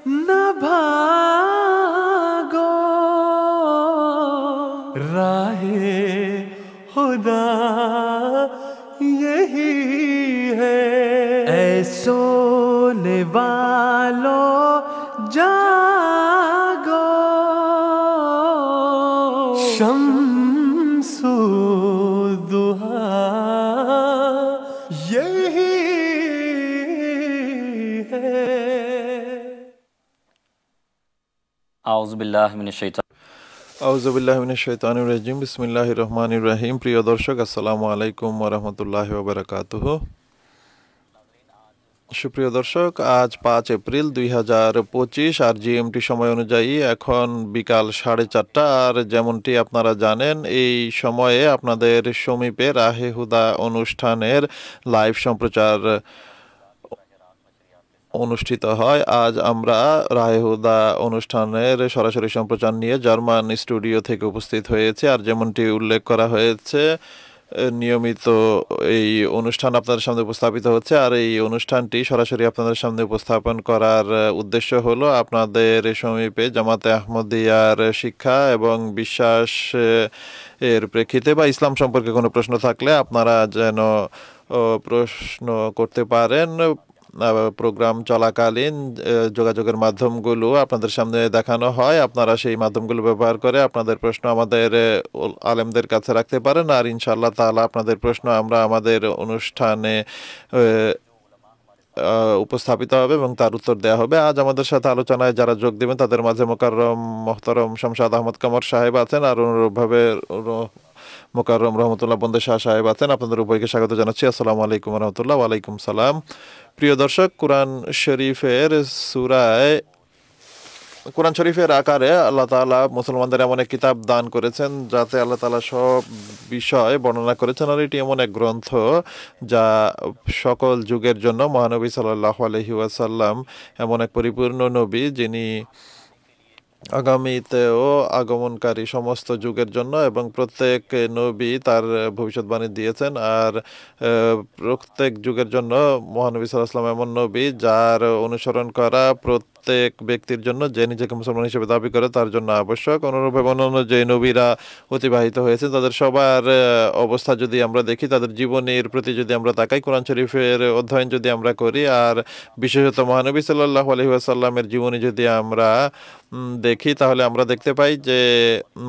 न भागो राहे खुदा यही है। ऐ सोने वालों जागो, शम्सु दुहा यही है। আউযুবিল্লাহি মিনাশ শাইতানির আউযুবিল্লাহি মিনাশ শাইতানির রাজিম। বিসমিল্লাহির রহমানির রহিম। প্রিয় দর্শক, আসসালামু আলাইকুম ওয়া রাহমাতুল্লাহি ওয়া বারাকাতুহু। সুপ্রিয় দর্শক, আজ 5 এপ্রিল 2025 আর জিএমটি সময় অনুযায়ী এখন বিকাল 4:30। আর যেমনটি আপনারা জানেন, এই সময়ে আপনাদের সমীপে রাহে হুদা অনুষ্ঠানের লাইভ সম্প্রচার অনুষ্ঠিত হয়। আজ আমরা রাহে হুদা অনুষ্ঠানের সরাসরি সম্প্রচার নিয়ে জার্মান স্টুডিও থেকে উপস্থিত হয়েছে। আর যেমনটি উল্লেখ করা হয়েছে, নিয়মিত এই অনুষ্ঠান আপনাদের সামনে উপস্থাপিত হচ্ছে। আর এই অনুষ্ঠানটি সরাসরি আপনাদের সামনে উপস্থাপন করার উদ্দেশ্য হলো আপনাদের সমীপে জামাতে আহমদিয়ার শিক্ষা এবং বিশ্বাস এর প্রেক্ষিতে বা ইসলাম সম্পর্কে কোনো প্রশ্ন থাকলে আপনারা যেন প্রশ্ন করতে পারেন। প্রোগ্রাম চলাকালীন যোগাযোগের মাধ্যমগুলো আপনাদের সামনে দেখানো হয়। আপনারা সেই মাধ্যমগুলো ব্যবহার করে আপনাদের প্রশ্ন আমাদের আলেমদের কাছে রাখতে পারেন। আর ইনশাআল্লাহ তাআলা আপনাদের প্রশ্ন আমরা আমাদের অনুষ্ঠানে উপস্থাপিত হবে এবং তার উত্তর দেওয়া হবে। আজ আমাদের সাথে আলোচনায় যারা যোগ দেবেন তাদের মাঝে মোকাররম মোহতারম শামসাদ আহমদ কামর সাহেব আছেন, আর অনুরূপভাবে মোকাররম রহমতুল্লাহ বন্দে শাহ সাহেব আছেন। আপনাদের উভয়কে স্বাগত জানাচ্ছি। আসসালামু আলাইকুম রহমতুল্লাহ। ওয়ালাইকুম সালাম। প্রিয় দর্শক, কোরআন শরীফের আকারে আল্লাহ তাআলা মুসলমানদের এমন এক কিতাব দান করেছেন যাতে আল্লাহ তাআলা সব বিষয় বর্ণনা করেছেন। আর এটি এমন এক গ্রন্থ যা সকল যুগের জন্য, মহানবী সাল্লাল্লাহু আলাইহি ওয়াসাল্লাম এমন এক পরিপূর্ণ নবী যিনি আগামীতেও আগমনকারী সমস্ত যুগের জন্য, এবং প্রত্যেক নবী তার ভবিষ্যৎবাণী দিয়েছেন। আর প্রত্যেক যুগের জন্য মহানবী সাল্লাল্লাহু আলাইহি ওয়াসাল্লাম এমন নবী যার অনুসরণ করা প্রত্যেক ব্যক্তির জন্য, যে নিজেকে মুসলমান হিসেবে দাবি করে, তার জন্য আবশ্যক। অনুরূপভাবে অন্যান্য যে নবীরা অতিবাহিত হয়েছে তাদের সবার অবস্থা যদি আমরা দেখি, তাদের জীবনের প্রতি যদি আমরা তাকাই, কোরআন শরীফের অধ্যয়ন যদি আমরা করি, আর বিশেষত মহানবী সাল্লাল্লাহু আলাইহি ওয়াসাল্লামের জীবনী যদি আমরা দেখি, তাহলে আমরা দেখতে পাই যে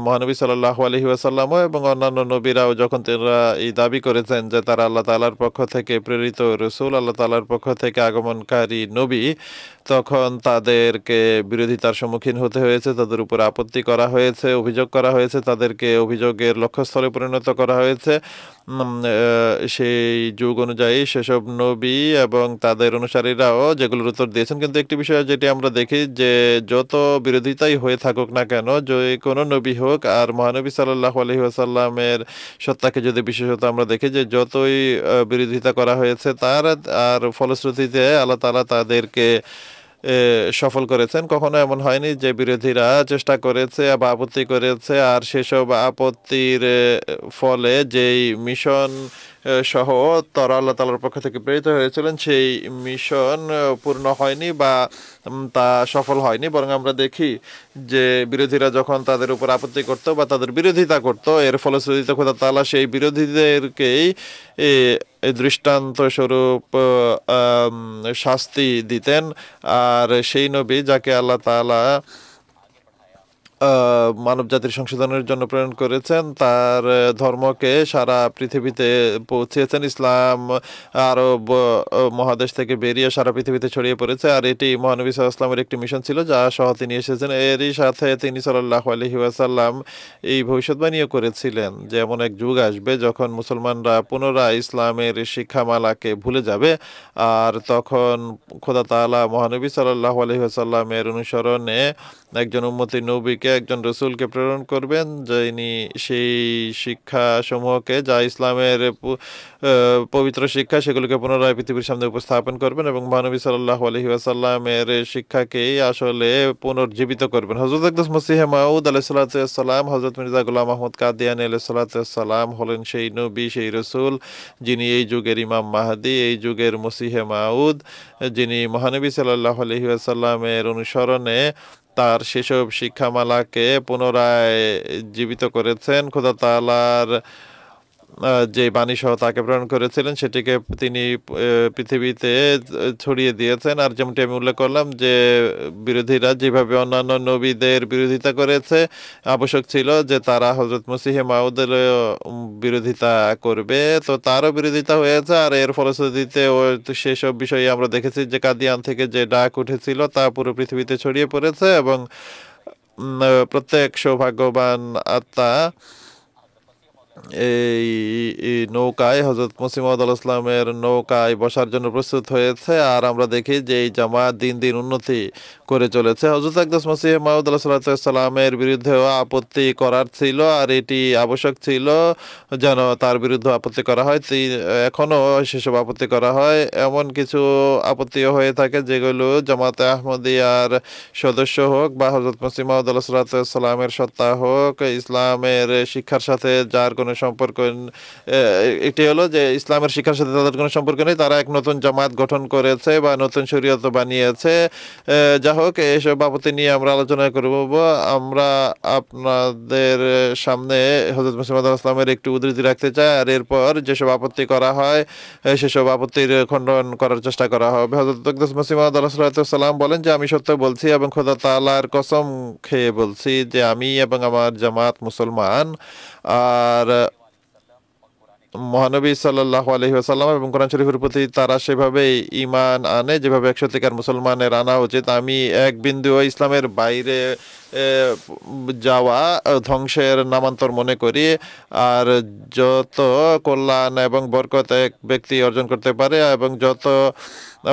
মহানবী সাল্লাল্লাহু আলাইহি ওয়াসাল্লামও এবং অন্যান্য নবীরাও যখন তারা এই দাবি করেছেন যে তারা আল্লাহ তাআলার পক্ষ থেকে প্রেরিত রাসূল, আল্লাহ তাআলার পক্ষ থেকে আগমনকারী নবী, তখন তাদেরকে বিরোধিতার সম্মুখীন হতে হয়েছে, তাদের উপর আপত্তি করা হয়েছে, অভিযোগ করা হয়েছে, তাদেরকে অভিযোগের লক্ষ্যস্থলে পরিণত করা হয়েছে। সেই যুগ অনুযায়ী সেসব নবী এবং তাদের অনুসারীরাও যেগুলোর উত্তর দিয়েছেন। কিন্তু একটি বিষয় যেটি আমরা দেখি, যে যত বিরোধিতাই হয়ে থাকুক না কেন, যে কোনো নবী হোক, আর মহানবী সাল্লাল্লাহু আলাইহি ওয়াসাল্লামের সত্তাকে যদি বিশেষত আমরা দেখি, যে যতই বিরোধিতা করা হয়েছে তার, আর ফলশ্রুতিতে আল্লাহ তাআলা তাদেরকে সফল করেছেন। কখনো এমন হয়নি যে বিরোধীরা চেষ্টা করেছে বা আপত্তি করেছে, আর সেসব আপত্তির ফলে যেই মিশন সহ তারা আল্লাহ তাআলার পক্ষ থেকে প্রেরিত হয়েছিলেন, সেই মিশন পূর্ণ হয়নি বা তা সফল হয়নি। বরং আমরা দেখি যে বিরোধীরা যখন তাদের উপর আপত্তি করতো বা তাদের বিরোধিতা করতো, এর ফলশ্রুতিতে খোদা তাআলা সেই বিরোধীদেরকেই দৃষ্টান্ত স্বরূপ শাস্তি দিতেন। আর সেই নবী যাকে আল্লাহ তাআলা মানব জাতির সংশোধনের জন্য প্রেরণ করেছেন, তার ধর্মকে সারা পৃথিবীতে পৌঁছেছেন। ইসলাম আরব মহাদেশ থেকে বেরিয়ে সারা পৃথিবীতে ছড়িয়ে পড়েছে। আর এটি মহানবী সাল্লাল্লাহু আলাইহি ওয়াসাল্লামের একটি মিশন ছিল যা সহ তিনি এসেছেন। এরই সাথে তিনি সাল্লাল্লাহু আলাইহি ওয়াসাল্লাম এই ভবিষ্যৎবাণীও করেছিলেন যে এমন এক যুগ আসবে যখন মুসলমানরা পুনরায় ইসলামের শিক্ষামালাকে ভুলে যাবে, আর তখন খোদা তাআলা মহানবী সাল্লাল্লাহু আলাইহি ওয়াসাল্লামের অনুসরণে একজন উম্মতি নবীকে দিকে একজন রসুলকে প্রেরণ করবেন, যিনি সেই শিক্ষাসমূহকে, যা ইসলামের পবিত্র শিক্ষা, সেগুলোকে পুনরায় পৃথিবীর সামনে উপস্থাপন করবেন এবং মহানবী সাল্লাল্লাহু আলাইহি ওয়াসাল্লামের শিক্ষাকেই আসলে পুনর্জীবিত করবেন। হযরত আকদাস মসিহে মাউদ আলাইহিস সালাতু ওয়াস সালাম, হযরত মির্জা গোলাম আহমদ কাদিয়ানী আলাইহিস সালাতু ওয়াস সালাম হলেন সেই নবী, সেই রসুল, যিনি এই যুগের ইমাম মাহদি, এই যুগের মসিহে মাউদ, যিনি মহানবী সাল্লাল্লাহু আলাইহি ওয়াসাল্লামের অনুসরণে তার সেসব শিক্ষামালাকে পুনরায় জীবিত করেছেন। খোদা তাআলার যে বাণী সহ তাকে প্রেরণ করেছিলেন সেটিকে তিনি পৃথিবীতে ছড়িয়ে দিয়েছেন। আর যেমনটি আমি উল্লেখ করলাম যে বিরোধীরা যেভাবে অন্যান্য নবীদের বিরোধিতা করেছে, আবশ্যক ছিল যে তারা হযরত মসিহে মাউদের বিরোধিতা করবে, তো তারও বিরোধিতা হয়েছে। আর এর ফলশ্রুতিতে সেসব বিষয়ে আমরা দেখেছি যে কাদিয়ান থেকে যে ডাক উঠেছিল তা পুরো পৃথিবীতে ছড়িয়ে পড়েছে এবং প্রত্যেক সৌভাগ্যবান আত্মা এই নৌকায়, হযরত মসিহ মাউদ আলাইহিস সালামের নৌকায় বসার জন্য প্রস্তুত হয়েছে। আর আমরা দেখি যে এই জামাত দিন দিন উন্নতি করে চলেছে। হযরত আকদাস মসিহ মাউদ আলাইহিস সালামের বিরুদ্ধেও আপত্তি করার ছিল, আর এটি আবশ্যক ছিল যেন তার বিরুদ্ধে আপত্তি করা হয়। এখনও সেসব আপত্তি করা হয়। এমন কিছু আপত্তিও হয়ে থাকে যেগুলো জামাতে আহমদিয়ার সদস্য হোক বা হযরত মসিহ মাউদ আলাইহিস সালামের সত্তা হোক, ইসলামের শিক্ষার সাথে যার কোনো সম্পর্ক, এটি হলো যে ইসলামের শিক্ষার সাথে তাদের কোনো সম্পর্ক নেই, তারা এক নতুন জামাত গঠন করেছে বা নতুন শরীয়ত বানিয়েছে। যা হোক, এসব আপত্তি নিয়ে আমরা আলোচনা করব। আমরা আপনাদের সামনে হযরত মসিহ মাউদ আলাইহিস সালামের একটু উদ্ধৃতি রাখতে চাই, আর এরপর যেসব আপত্তি করা হয় সেসব আপত্তির খণ্ডন করার চেষ্টা করা হবে। হযরত আকদাস মসিহ মাউদ আলাইহিস সালাম বলেন যে আমি সত্য বলছি এবং খোদা তাআলার কসম খেয়ে বলছি যে আমি এবং আমার জামাত মুসলমান। আর মহানবী সাল্লাল্লাহু আলাইহি ওয়াসাল্লাম এবং কোরআন শরীফের প্রতি তারা সেভাবেই ঈমান আনে যেভাবে এক সত্যিকার মুসলমানের আনা উচিত। আমি এক বিন্দুও ইসলামের বাইরে যাওয়া ধ্বংসের নামান্তর মনে করি। আর যত কল্যাণ এবং বরকত এক ব্যক্তি অর্জন করতে পারে এবং যত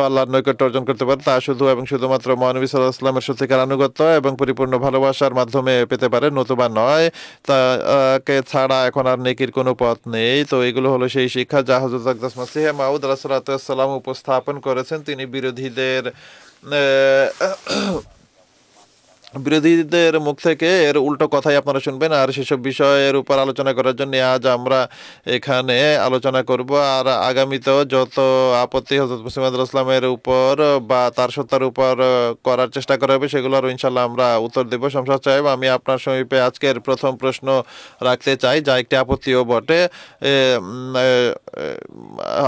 আল্লাহর নৈকট্য অর্জন করতে পারে তা শুধু এবং শুধুমাত্র মহানবী সাল্লাল্লাহু আলাইহি ওয়াসাল্লামের সত্যিকার আনুগত্য এবং পরিপূর্ণ ভালোবাসার মাধ্যমে পেতে পারে, নতুবা নয়। তাকে ছাড়া এখন আর নেকির কোনো পথ নেই। তো এগুলো হলো সেই শিক্ষা যা হযরত আকদাস মসিহ মাউদ আলাইহিস সালাম উপস্থাপন করেছেন। তিনি বিরোধীদের মুখ থেকে এর উল্টো কথাই আপনারা শুনবেন। আর সেসব বিষয়ের উপর আলোচনা করার জন্য আজ আমরা এখানে আলোচনা করব। আর আগামীতেও যত আপত্তি হযরত মসিহ মাউদ আলাইহিস সালামের উপর বা তার সত্তার উপর করার চেষ্টা করা হবে সেগুলোর ইনশাল্লাহ আমরা উত্তর দেব। শামসাদ সাহেব, আমি আপনার সমীপে আজকের প্রথম প্রশ্ন রাখতে চাই, যা একটি আপত্তিও বটে।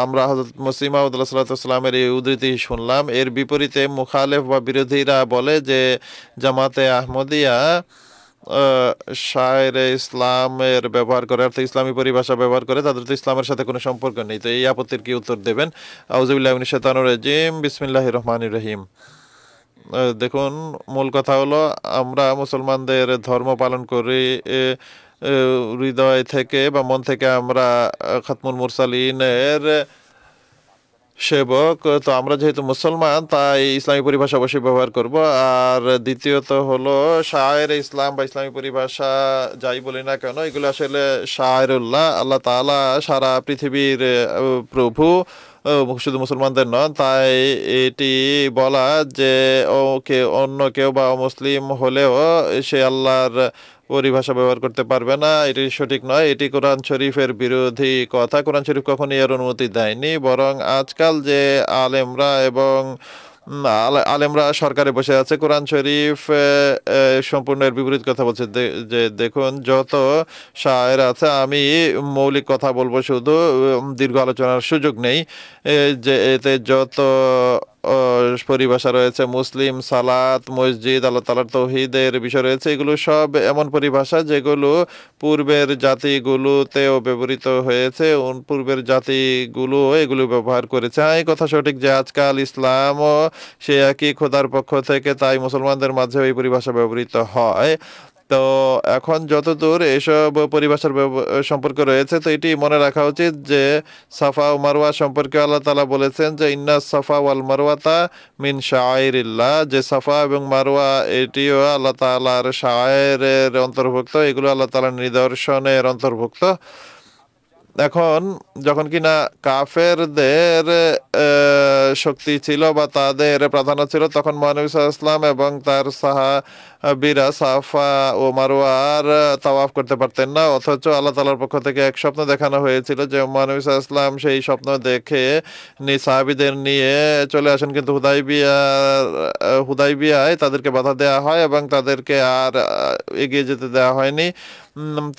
আমরা হযরত মসিহ মাউদ আলাইহিস সালামের এই উদ্ধৃতি শুনলাম, এর বিপরীতে মুখালেফ বা বিরোধীরা বলে যে জামাতে আহমদিয়া শায়রে ইসলামের ব্যবহার করে, অর্থাৎ ইসলামী পরিভাষা ব্যবহার করে, তাদের তো ইসলামের সাথে কোনো সম্পর্ক নেই। তো এই আপত্তির কি উত্তর দেবেন? আউযুবিল্লাহি মিনাশ শাইতানির রাজিম, বিসমিল্লাহির রহমানির রহিম। দেখুন, মূল কথা হলো আমরা মুসলমানদের ধর্ম পালন করি হৃদয় থেকে বা মন থেকে। আমরা খাতমুল মুরসালিনের সেবক, তো আমরা যেহেতু মুসলমান তাই ইসলামী পরিভাষা অবশ্যই ব্যবহার করব। আর দ্বিতীয়ত হলো শায়ের ইসলাম বা ইসলামী পরিভাষা যাই বলি না কেন, এগুলো আসলে শায়েরুল্লাহ, আল্লাহ তাআলা সারা পৃথিবীর প্রভু, শুধু মুসলমানদের নন। তাই এটি বলা যে অন্য কেউ বা অমুসলিম হলেও সে আল্লাহর পরিভাষা ব্যবহার করতে পারবে না, এটি সঠিক নয়। এটি কোরআন শরীফের বিরোধী কথা। কোরআন শরীফ কখনই এর অনুমতি দেয়নি। বরং আজকাল যে আলেমরা সরকারে বসে আছে, কোরআন শরীফ সম্পূর্ণ এর বিপরীত কথা বলছে। যে দেখুন, যত শায়ের আছে, আমি মৌলিক কথা বলবো, শুধু দীর্ঘ আলোচনার সুযোগ নেই। যে এতে যত পরিভাষা রয়েছে, মুসলিম, সালাত, মসজিদ, আল্লাহ তাআলার তাওহীদের বিষয় রয়েছে, এগুলো সব এমন পরিভাষা যেগুলো পূর্বের জাতিগুলোতেও ব্যবহৃত হয়েছে, পূর্বের জাতিগুলো এগুলো ব্যবহার করেছে। এই কথা সঠিক যে আজকাল ইসলাম ও সে একই খোদার পক্ষ থেকে, তাই মুসলমানদের মাঝে এই পরিভাষা ব্যবহৃত হয়। তো এখন যতদূর এসব পরিভাষার সম্পর্ক রয়েছে, তো এটি মনে রাখা উচিত যে সাফা ও মারওয়া সম্পর্কে আল্লাহ তাআলা বলেছেন যে ইন্না সাফা ওয়াল মারওয়াতা মিন শাআইরিল্লাহ, যে সাফা এবং মারওয়া এটিও আল্লাহ তাআলার শাআইরের অন্তর্ভুক্ত, এগুলো আল্লাহ তাআলার নিদর্শনের অন্তর্ভুক্ত। এখন যখন কিনা কাফেরদের শক্তি ছিল বা তাদের প্রাধান্য ছিল, তখন মহানবী সাল্লাল্লাহু আলাইহি ওয়াসাল্লাম এবং তার সাহাবীরা সাফা ও মারওয়ার তাওয়াফ করতে পারতেন না, অথচ আল্লাহ তাআলার পক্ষ থেকে এক স্বপ্ন দেখানো হয়েছিল যে মহানবী সাল্লাল্লাহু আলাইহি ওয়াসাল্লাম সেই স্বপ্ন দেখে সাহাবীদের নিয়ে চলে আসেন, কিন্তু হুদাইবিয়ায় তাদেরকে বাধা দেওয়া হয় এবং তাদেরকে আর এগিয়ে যেতে দেওয়া হয়নি।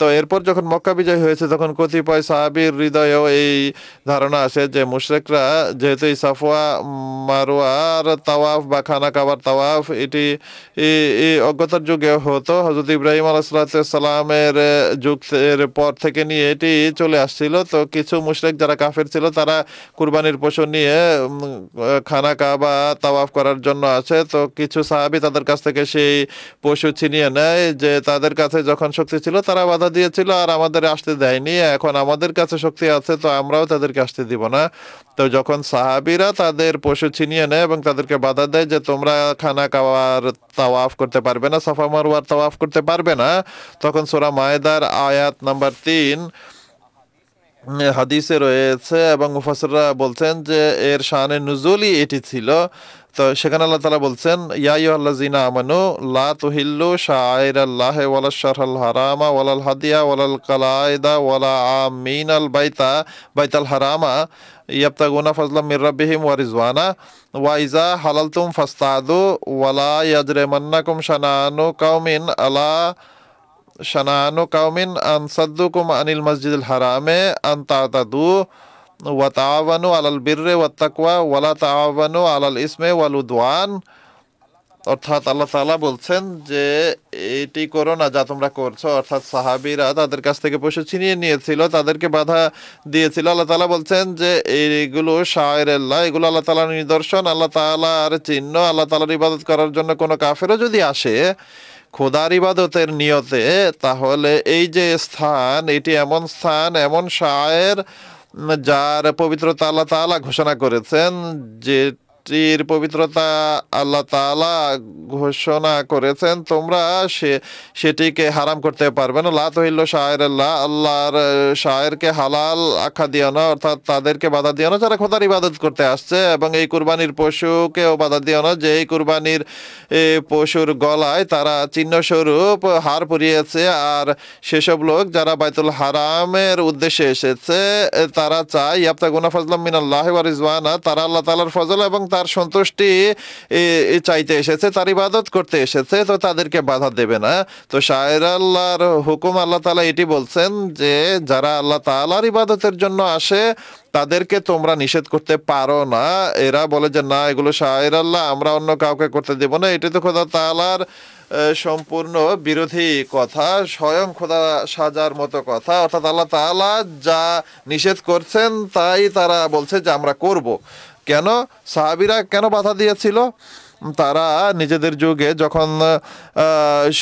তো এরপর যখন মক্কা বিজয় হয়েছে, তখন কতিপয় সাহাবীর হৃদয়েও এই ধারণা আসে যে মুশরিকরা যেহেতু এই সাফা মারওয়ার তাওয়াফ বা খানা কাবার তাওয়াফ এটি অজ্ঞতার যুগে হতো, হযরত ইব্রাহিম আলাইহিস সালামের যুগের পর থেকে নিয়ে এটি চলে আসছিল। তো কিছু মুশরিক যারা কাফের ছিল, তারা কুরবানির পশু নিয়ে খানা কাবা তাওয়াফ করার জন্য আসে। তো কিছু সাহাবী তাদের কাছ থেকে সেই পশু ছিনিয়ে নেয়, যে তাদের কাছে যখন শক্তি ছিল তারা বাধা দিয়েছিল আর আমাদের আসতে দেয়নি, এখন আমাদের কাছে শক্তি আছে তো আমরাও তাদেরকে আসতে দিব না। তো যখন সাহাবীরা তাদের পশু ছিনিয়ে নেয় এবং তাদেরকে বাধা দেয় যে তোমরা খানা কাবার তাওয়াফ করতে পারবে না, সাফা মারওয়ার তাওয়াফ করতে পারবে না, তখন সূরা মায়েদার আয়াত নাম্বার 3 হাদিসে রয়েছে এবং মুফাসসিররা বলছেন যে এর শানে নুজুলি এটি ছিল। তো সেখানে আল্লাহ তাআলা বলছেন ইয়া আইয়ুহাল্লাযিনা আমানু লা তুহিল্লু শাআইরাল্লাহি ওয়ালা শাহরাল হারামা ওয়ালাল হাদিয়া ওয়ালাল কালাইদা ওয়ালা আমিনাল বাইতাল হারামা ইয়াবতাগুনা ফাজলাম মির রাব্বিহিম ওয়া রিজওয়ানা ওয়া ইযা হালালতুম ফাসতাদু ওয়ালা ইয়াজরিমান্নাকুম শানানু কাউমিন আন সাদ্দুকুম আনিল মাসজিদিল হারামে আন তা'তাদু ওয়া তাআওয়ানু আলাল বিররি ওয়াত তাকওয়া ওয়ালা তাআওয়ানু আলাল ইসমে ওয়াল উদওয়ান। অর্থাৎ আল্লাহ তাআলা বলছেন যে এটি করো না যা তোমরা করছো, অর্থাৎ সাহাবীরা তাদের কাছ থেকে পশু ছিনিয়ে নিয়েছিল, তাদেরকে বাধা দিয়েছিল। আল্লাহ তাআলা বলছেন যে এইগুলো শাআইরুল্লাহ, এগুলো আল্লাহ তাআলার নিদর্শন, আল্লাহ তাআলার চিহ্ন। আল্লাহ তাআলার ইবাদত করার জন্য কোনো কাফেরও যদি আসে খোদার ইবাদতের নিয়তে, তাহলে এই যে স্থান, এটি এমন স্থান, এমন শায়ের যার পবিত্রতা আল্লাহ তাআলা ঘোষণা করেছেন, যেটির পবিত্রতা আল্লাহ তাআলা ঘোষণা করেছেন, তোমরা সেটিকে হারাম করতে পারবে না। লা তুহিল্লু শাআইরাল্লাহ, আল্লাহর শায়েরকে হালাল আখ্যা দিও না, অর্থাৎ তাদেরকে বাধা দিও না যারা খোদার ইবাদত করতে আসছে, এবং এই কুরবানির পশুকেও বাধা দিও না যে এই কুরবানির পশুর গলায় তারা চিহ্নস্বরূপ হার পরিয়েছে। আর সেসব লোক যারা বাইতুল হারামের উদ্দেশ্যে এসেছে, তারা চায় ইয়াবতাগুনা ফাজলাম মিনাল্লাহি ওয়া রিজওয়ানা, তারা আল্লাহ তাআলার ফজল এবং তার সন্তুষ্টি চাইতে এসেছে, তার ইবাদত করতে এসেছে, তো তাদেরকে বাধা দেবে না। তো শায়েরাল্লাহর হুকুম আল্লাহ তাআলা এটি বলছেন যে যারা আল্লাহ তাআলার ইবাদতের জন্য আসে তাদেরকে তোমরা নিষেধ করতে পারো না। এরা বলে যে না, এগুলো শায়েরাল্লাহ, আমরা অন্য কাউকে করতে দেব না। এটি তো খোদা তাআলার সম্পূর্ণ বিরোধী কথা, স্বয়ং খোদা সাজার মতো কথা। অর্থাৎ আল্লাহ তাআলা যা নিষেধ করছেন তাই তারা বলছে যে আমরা করব। কেন সাহাবীরা কেন বাধা দিয়েছিল? তারা নিজেদের যুগে যখন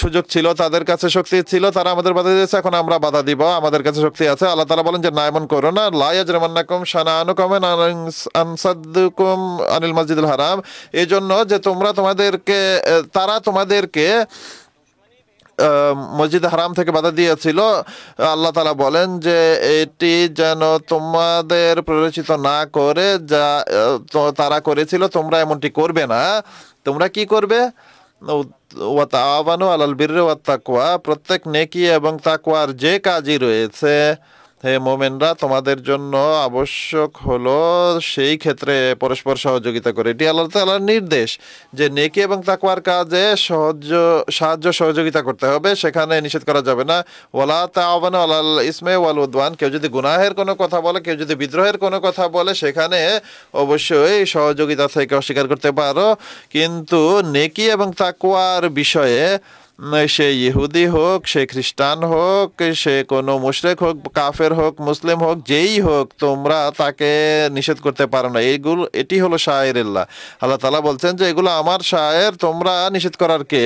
সুযোগ ছিল, তাদের কাছে শক্তি ছিল, তারা আমাদের বাধা দিয়েছে, এখন আমরা বাধা দিব, আমাদের কাছে শক্তি আছে। আল্লাহ তাআলা বলেন যে না, এমন করো না। লা ইয়াজরিমান্নাকুম শানানু কাউমিন আন সাদ্দুকুম আনিল মাসজিদিল হারাম, এই জন্য যে তারা তোমাদেরকে মসজিদ হারাম থেকে বাধা দিয়েছিল। আল্লাহ তাআলা বলেন যে এটি যেন তোমাদের প্ররোচিত না করে যা তারা করেছিল, তোমরা এমনটি করবে না। তোমরা কি করবে? ওয়া তাআওয়ানু আলাল বিররি ওয়াত তাকওয়া, প্রত্যেক নেকি এবং তাকওয়ার যে কাজই রয়েছে, হে মোমেনরা, তোমাদের জন্য আবশ্যক হলো সেই ক্ষেত্রে পরস্পর সহযোগিতা করে। এটি আল্লাহ তাআলার নির্দেশ যে নেকি এবং তাকওয়ার কাজে সাহায্য সহযোগিতা করতে হবে, সেখানে নিষেধ করা যাবে না। ওয়ালা তাআওয়ানু আলাল ইসমে ওয়াল উদওয়ান, কেউ যদি গুনাহের কোনো কথা বলে, কেউ যদি বিদ্রোহের কোনো কথা বলে, সেখানে অবশ্যই সহযোগিতা থেকে অস্বীকার করতে পারো, কিন্তু নেকি এবং তাকওয়ার বিষয়ে সে ইহুদি হোক, সে খ্রিস্টান হোক, সে কোনো মুশরিক হোক, কাফের হোক, মুসলিম হোক, যেই হোক, তোমরা তাকে নিষেধ করতে পারো না। এটি হলো শায়েরিল্লাহ। আল্লাহ তাআলা বলছেন যে এগুলো আমার শায়ের, তোমরা নিষেধ করার কে?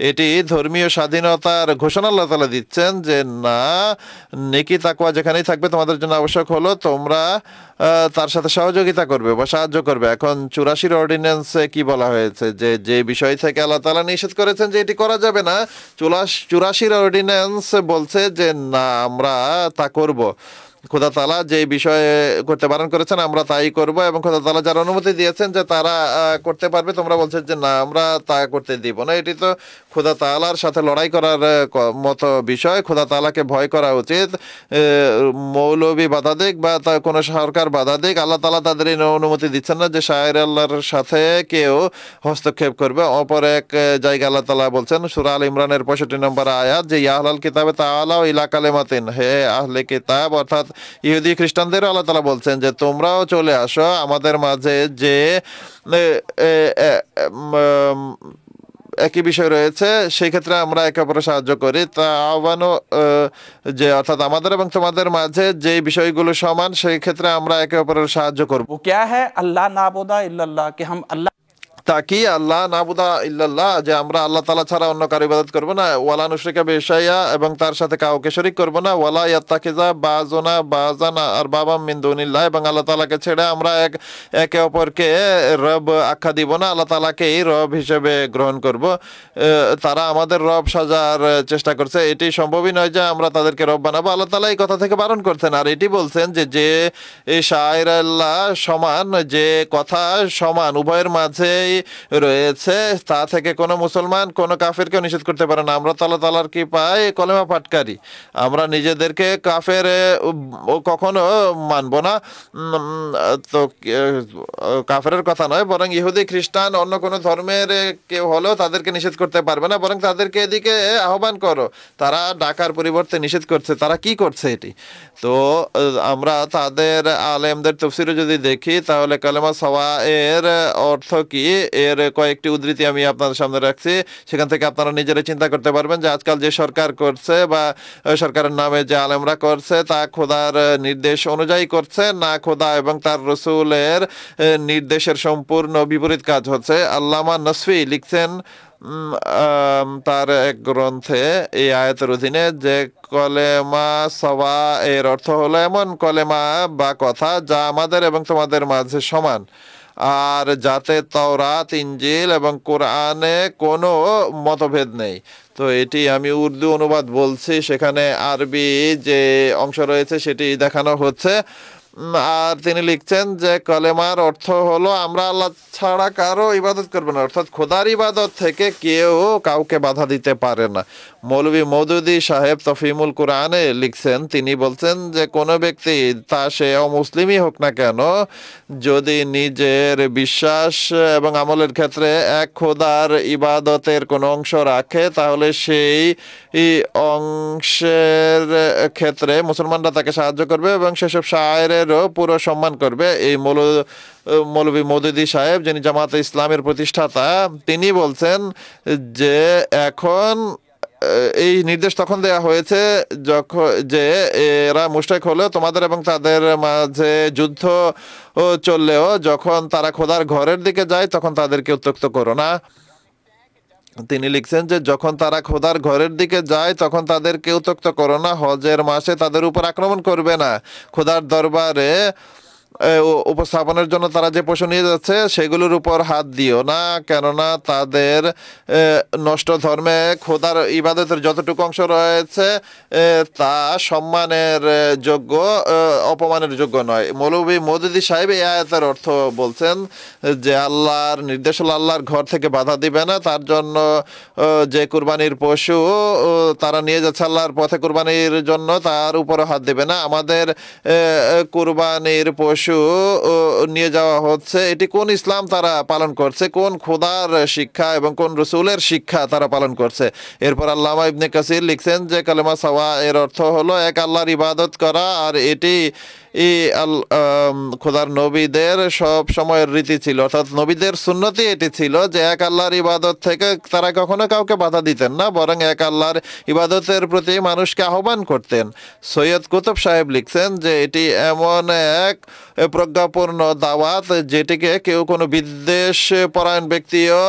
এটি ধর্মীয় স্বাধীনতার ঘোষণা আল্লাহ তাআলা দিচ্ছেন যে না, নেকি তাকওয়া যেখানেই থাকবে তোমাদের জন্য আবশ্যক হলো তোমরা তার সাথে সহযোগিতা করবে বা সাহায্য করবে। এখন 84 অর্ডিন্যান্সে কি বলা হয়েছে যে যে বিষয় থেকে আল্লাহ তাআলা নিষেধ করেছেন যে এটি করা যাবে না, 84 অর্ডিন্যান্স বলছে যে না, আমরা তা করব। খোদা তাআলা যে বিষয়ে করতে বারণ করেছেন আমরা তাই করব, এবং খোদা তাআলা যার অনুমতি দিয়েছেন যে তারা করতে পারবে, তোমরা বলছেন যে না, আমরা তা করতে দিব না। এটি তো খোদা তাআলার সাথে লড়াই করার মতো বিষয়। খোদা তাআলাকে ভয় করা উচিত। মৌলবী বাধা দিক বা কোনো সরকার বাধা দিক, আল্লাহ তাআলা তাদের এই অনুমতি দিচ্ছেন না যে শায়ের আল্লাহর সাথে কেউ হস্তক্ষেপ করবে। অপর এক জায়গায় আল্লাহ তাআলা বলছেন সূরা আল ইমরানের 65 নম্বর আয়াত যে ইয়া আহলাল কিতাবে তাআলাউ ইলা কালিমাতিন, হে আহলে কিতাব অর্থাৎ ইহুদি খ্রিস্টানদেরও আল্লাহ তাআলা বলছেন যে তোমরাও চলে আসো আমাদের মাঝে যে একই বিষয় রয়েছে, সেই ক্ষেত্রে আমরা একে অপরের সাহায্য করি। তা আহ্বানও যে অর্থাৎ আমাদের এবং তোমাদের মাঝে যে বিষয়গুলো সমান, সেই ক্ষেত্রে আমরা একে অপরের সাহায্য করব। वो क्या है? अल्लाह नाबुदा इल्लल्लाह, कि हम अल्लाह তাকি আল্লাহ নাবুদা ইল্লাল্লাহ, যে আমরা আল্লাহ তাআলা ছাড়া অন্য কারো ইবাদত করব না। ওয়ালা নুশরিকা বিশাইয়া, এবং তার সাথে কাউকে শরীক করব না। ওয়ালা ইয়াত্তাকিজা বাযুনা বাযান আরবাবাম মিন দুনিল্লাহ, এবং আল্লাহ তাআলাকে ছেড়ে আমরা একে অপরকে রব আখ্যা দিব না। আল্লাহ তাআলাকেই রব হিসেবে গ্রহণ করব। তারা আমাদের রব সাজার চেষ্টা করছে, এটি সম্ভবই নয় যে আমরা তাদেরকে রব বানাবো। আল্লাহ তাআলা এই কথা থেকে বারণ করছেন, আর এটি বলছেন যে যে শায়ের আল্লাহ সমান, যে কথা সমান উভয়ের মাঝেই রয়েছে, তা থেকে কোনো মুসলমান কোনো কাফেরকেও নিষেধ করতে পারে না। আমরা আল্লাহ তাআলার কৃপায় কলেমা পাঠকারী, আমরা নিজেদেরকে কাফের কখনো মানব না। তো কাফেরের কথা নয়, বরং ইহুদি খ্রিস্টান অন্য কোনো ধর্মের কেউ হলেও তাদেরকে নিষেধ করতে পারবে না, বরং তাদেরকে এদিকে আহ্বান করো। তারা ডাকার পরিবর্তে নিষেধ করছে, তারা কি করছে এটি? তো আমরা তাদের আলেমদের তাফসীরে যদি দেখি, তাহলে কালেমা সাওয়া এর অর্থ কি, এর কয়েকটি উদ্ধৃতি আমি আপনাদের সামনে রাখছি। সেখান থেকে আপনারা নিজেরাই চিন্তা করতে পারবেন যে আজকাল যে সরকার করছে বা সরকারের নামে যে আলেমরা করছে তা খোদার নির্দেশ অনুযায়ী করছে না, খোদা এবং তার রসুলের নির্দেশের সম্পূর্ণ বিপরীত কাজ হচ্ছে। আল্লামা নসফি লিখছেন তার এক গ্রন্থে এই আয়াতের অধীনে যে কলেমা সাওয়া এর অর্থ হলো এমন কলেমা বা কথা যা আমাদের এবং তোমাদের মাঝে সমান, আর যাতে তাওরাত, ইনজিল এবং কোরআনে কোনো মতভেদ নেই। তো এটি আমি উর্দু অনুবাদ বলছি, সেখানে আরবি যে অংশ রয়েছে সেটি দেখানো হচ্ছে। আর তিনি লিখছেন যে কলেমার অর্থ হলো আমরা আল্লাহ ছাড়া কারো ইবাদত করবে না, অর্থাৎ খোদার ইবাদত থেকে কেউ কাউকে বাধা দিতে পারে না। মৌলভী মওদুদী সাহেব তফহিমুল কোরআনে লিখছেন, তিনি বলছেন যে কোনো ব্যক্তি, তা সে অমুসলিমই হোক না কেন, যদি নিজের বিশ্বাস এবং আমলের ক্ষেত্রে এক খোদার ইবাদতের কোনো অংশ রাখে, তাহলে সেই অংশের ক্ষেত্রে মুসলমানরা তাকে সাহায্য করবে এবং সেসব শায়েরেরও পুরো সম্মান করবে। এই মৌলভী মওদুদী সাহেব, যিনি জামাতে ইসলামের প্রতিষ্ঠাতা, তিনি বলছেন যে এখন এই নির্দেশ তখন দেয়া হয়েছে যখন যে এরা মুশরিক হলেও তোমাদের এবং তাদের মাঝে যুদ্ধ চললেও যখন তারা খোদার ঘরের দিকে যায় তখন তাদেরকে উত্ত্যক্ত করো না। তিনি লিখছেন যে যখন তারা খোদার ঘরের দিকে যায় তখন তাদেরকে উত্ত্যক্ত করো না। হজের মাসে তাদের উপর আক্রমণ করবে না। খোদার দরবারে উপস্থাপনের জন্য তারা যে পশু নিয়ে যাচ্ছে সেগুলোর উপর হাত দিও না, কেননা তাদের নষ্ট ধর্মে খোদার ইবাদতের যতটুকু অংশ রয়েছে তা সম্মানের যোগ্য, অপমানের যোগ্য নয়। মৌলভী মওদুদী সাহেব এই আয়াতের অর্থ বলছেন যে আল্লাহর নির্দেশ হলো আল্লাহর ঘর থেকে বাধা দিবে না। তার জন্য যে কুরবানির পশু তারা নিয়ে যাচ্ছে আল্লাহর পথে কুরবানির জন্য, তার উপরে হাত দেবে না। আমাদের কুরবানির পশু নিয়ে যাওয়া হচ্ছে, এটি কোন ইসলাম তারা পালন করছে, কোন খোদার শিক্ষা এবং কোন রসুলের শিক্ষা তারা পালন করছে। এরপর আল্লামা ইবনে কাসির লিখছেন যে কালেমা সাওয়া এর অর্থ হলো এক আল্লাহর ইবাদত করা, আর এটি এই খোদার নবীদের সব সময়ের রীতি ছিল, অর্থাৎ নবীদের সুন্নতি এটি ছিল যে এক আল্লাহর ইবাদত থেকে তারা কখনো কাউকে বাধা দিতেন না, বরং এক আল্লাহর ইবাদতের প্রতি মানুষকে আহ্বান করতেন। সৈয়দ কুতুব সাহেব লিখছেন যে এটি এমন এক প্রজ্ঞাপূর্ণ দাওয়াত যেটিকে কেউ কোনো বিদ্বেষ পরায়ণ ব্যক্তিও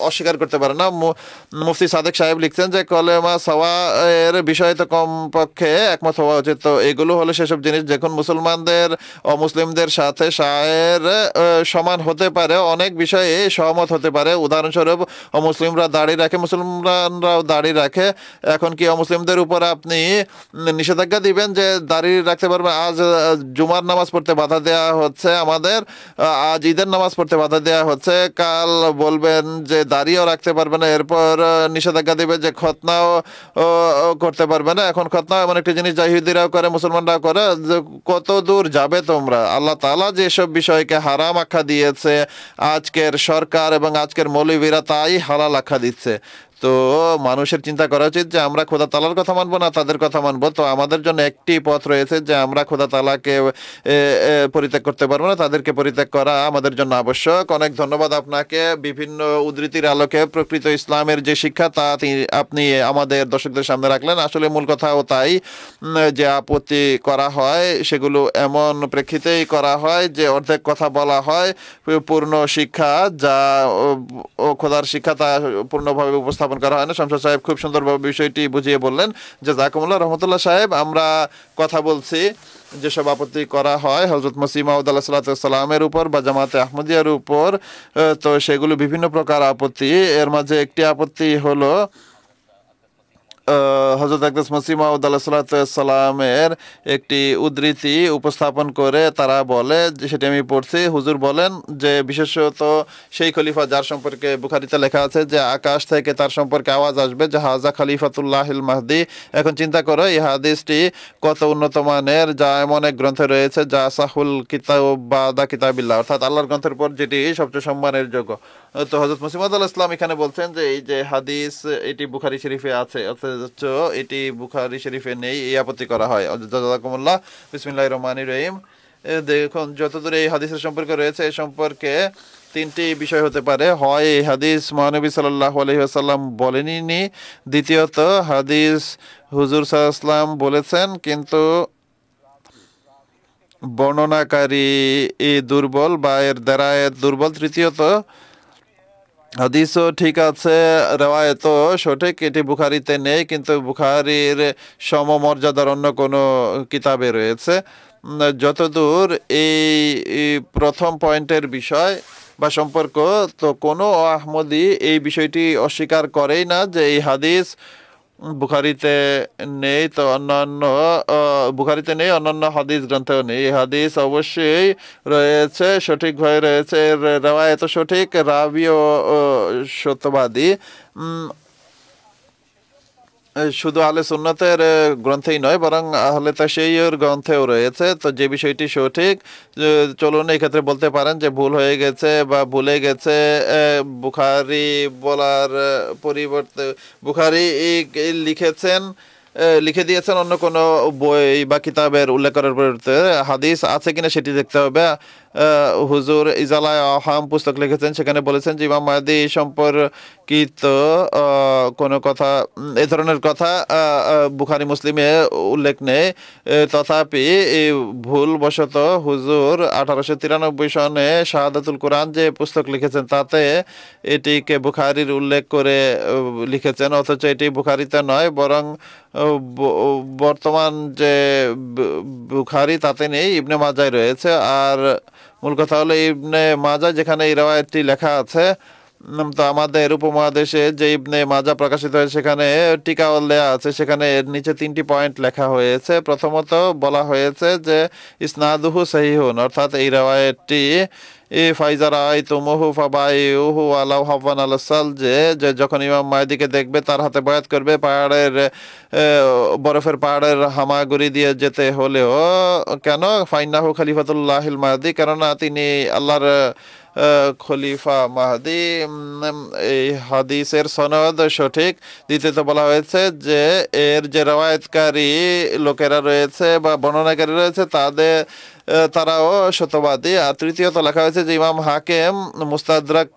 অস্বীকার করতে পারে না। মুফতি সাদেক সাহেব লিখছেন যে কলেমা সাওয়া এর বিষয়ে তো কমপক্ষে একমত হওয়া উচিত। তো এগুলো হলো সেসব জিনিস যখন মুসলমানদের অমুসলিমদের সাথে শায়ের সমান হতে পারে, অনেক বিষয়ে সহমত হতে পারে। উদাহরণস্বরূপ অমুসলিমরা দাড়ি রাখে, মুসলমানরাও দাড়ি রাখে। এখন কি অমুসলিমদের উপর আপনি নিষেধাজ্ঞা দিবেন যে দাড়ি রাখতে পারবেন? আজ জুমার নামাজ পড়তে বাধা দেওয়া হচ্ছে আমাদের, আজ ঈদের নামাজ পড়তে বাধা দেওয়া হচ্ছে, কাল বলবেন যে দাড়িও রাখতে পারবে না, এরপর নিষেধাজ্ঞা দিবে যে খতনাও করতে পারবে না। এখন খতনা এমন একটি জিনিস যা ইহুদিরাও করে, মুসলমানরাও করে। কত দূর যাবে তোমরা? আল্লাহ তাআলা যেসব বিষয়কে হারাম আখ্যা দিয়েছে, আজকের সরকার এবং আজকের মৌলবীরা তাই হালাল আখ্যা দিচ্ছে। তো মানুষের চিন্তা করা উচিত যে আমরা খোদা তাআলার কথা মানবো না তাদের কথা মানবো। তো আমাদের জন্য একটি পথ রয়েছে যে আমরা খোদা তাআলাকে পরিত্যাগ করতে পারবো না, তাদেরকে পরিত্যাগ করা আমাদের জন্য আবশ্যক। অনেক ধন্যবাদ আপনাকে। বিভিন্ন উদ্ধৃতির আলোকে প্রকৃত ইসলামের যে শিক্ষা তা আপনি আমাদের দর্শকদের সামনে রাখলেন। আসলে মূল কথাও তাই যে আপত্তি করা হয় সেগুলো এমন প্রেক্ষিতেই করা হয় যে অর্ধেক কথা বলা হয়, পূর্ণ শিক্ষা যা খোদার শিক্ষা তা পূর্ণভাবে উপস্থাপন করা হয় না। শামসুল সাহেব খুব সুন্দরভাবে বিষয়টি বুঝিয়ে বললেন। জাযাকুমুল্লাহ। রহমতুল্লাহ সাহেব, আমরা কথা বলছি যেসব আপত্তি করা হয় হযরত মসিহ মাউদ আলাইহিস সালামের উপর বা জামাতে আহমদিয়ার উপর, তো সেগুলো বিভিন্ন প্রকার আপত্তি। এর মাঝে একটি আপত্তি হলো হযরত আকদাস মসিহ মাউদ আলাইহিস সালামের একটি উদ্ধৃতি উপস্থাপন করে তারা বলে, সেটি আমি পড়ছি। হুজুর বলেন যে বিশেষত সেই খলিফা যার সম্পর্কে বুখারীতে লেখা আছে যে আকাশ থেকে তার সম্পর্কে আওয়াজ আসবে যে হাজা খলিফাতুল্লাহিল মাহদি। এখন চিন্তা করো এই হাদিসটি কত উন্নত মানের, যা এমন এক গ্রন্থে রয়েছে যা সাহুল কিতাব বাদা কিতাবিল্লাহ, অর্থাৎ আল্লাহর গ্রন্থের পর যেটি সবচেয়ে সম্মানের যোগ্য। তো হযরত মসিহ মাউদ আলাইহিস সালাম এখানে বলছেন যে এই যে হাদিস এটি বুখারী শরীফে আছে, অথচ এটি বুখারী শরীফে নেই, এই আপত্তি করা হয়। জাযাকুমুল্লাহ। বিসমিল্লাহির রহমানির রহিম। দেখুন, যতদূর এই হাদিসের সম্পর্কে রয়েছে এই সম্পর্কে তিনটি বিষয় হতে পারে। হয় এই হাদিস মহানবী সাল্লাল্লাহু আলাইহি ওয়াসাল্লাম বলেননি, দ্বিতীয়ত হাদিস হুজুর সাল্লাল্লাহু আলাইহি ওয়াসাল্লাম বলেছেন কিন্তু বর্ণনাকারী দুর্বল বা এর দেরায়েত দুর্বল, তৃতীয়ত হাদিসও ঠিক আছে, রেওয়ায়েতও সঠিক, এটি বুখারীতে নেই কিন্তু বুখারীর সমমর্যাদার অন্য কোনো কিতাবে রয়েছে। যতদূর এই প্রথম পয়েন্টের বিষয় বা সম্পর্ক, তো কোনো আহমদি এই বিষয়টি অস্বীকার করেই না যে এই হাদিস বুখারীতে নেই, তো অন্যান্য বুখারীতে নেই, অন্যান্য হাদিস গ্রন্থেও নেই। এই হাদিস অবশ্যই রয়েছে, সঠিকভাবে রয়েছে, রেওয়ায়েত সঠিক, রাবিও সত্যবাদী। শুধু আহলে সুন্নাতের গ্রন্থেই নয় বরং আহলে তাশাইয়ুর গ্রন্থেও রয়েছে। তো যে বিষয়টি সঠিক, চলুন এই ক্ষেত্রে বলতে পারেন যে ভুল হয়ে গেছে বা ভুলে গেছে, বুখারী বলার পরিবর্তে বুখারী লিখে দিয়েছেন অন্য কোনো বই বা কিতাবের উল্লেখ করার পরিবর্তে হাদিস আছে কিনা সেটি দেখতে হবে। হুজুর ইজালায় আহাম পুস্তক লিখেছেন, সেখানে বলেছেন যে ইমাম মাহদী সম্পর্কিত কোনো কথা, এ ধরনের কথা বুখারী মুসলিমে উল্লেখ নেই। তথাপি ভুলবশত হুজুর 1893 সনে শাহাদাতুল কোরআন যে পুস্তক লিখেছেন তাতে এটিকে বুখারীর উল্লেখ করে লিখেছেন, অথচ এটি বুখারীতে নয় বরং বর্তমান যে বুখারী তাতে নেই, ইবনে মাজায় রয়েছে। আর মূল কথা হলো ইবনে মাজা যেখানে এই রিওয়ায়াতটি লেখা আছে, তো আমাদের উপমহাদেশে যে ইবনে মাজা প্রকাশিত হয়েছে সেখানে টিকাওয়াল দেয়া আছে, সেখানে এর নিচে 3টি পয়েন্ট লেখা হয়েছে। প্রথমত বলা হয়েছে যে ইসনাদুহু সহিহুন, অর্থাৎ এই রিওয়ায়াতটি ফাইজারা আইতুমুহু ফাবাইউহু ওয়ালাউ হাওয়ান আলাসাল, যে যখন ইমাম মাহদীকে দেখবে তার হাতে বায়াত করবে, পাহাড়ের বরফের পাহাড়ের হামাগুড়ি দিয়ে যেতে হলেও কেন, ফাইন্নাহু খলিফাতুল্লাহিল মাহদী, কেননা তিনি আল্লাহর খলিফা মাহদি, এই হাদিসের সনদ সঠিক। দ্বিতীয়ত বলা হয়েছে যে এর যে রওয়ায়াতকারী লোকেরা রয়েছে বা বর্ণনাকারী রয়েছে তারাও সত্যবাদী। আর তৃতীয়ত লেখা হয়েছে যে ইমাম হাকিম মুস্তাদরাক,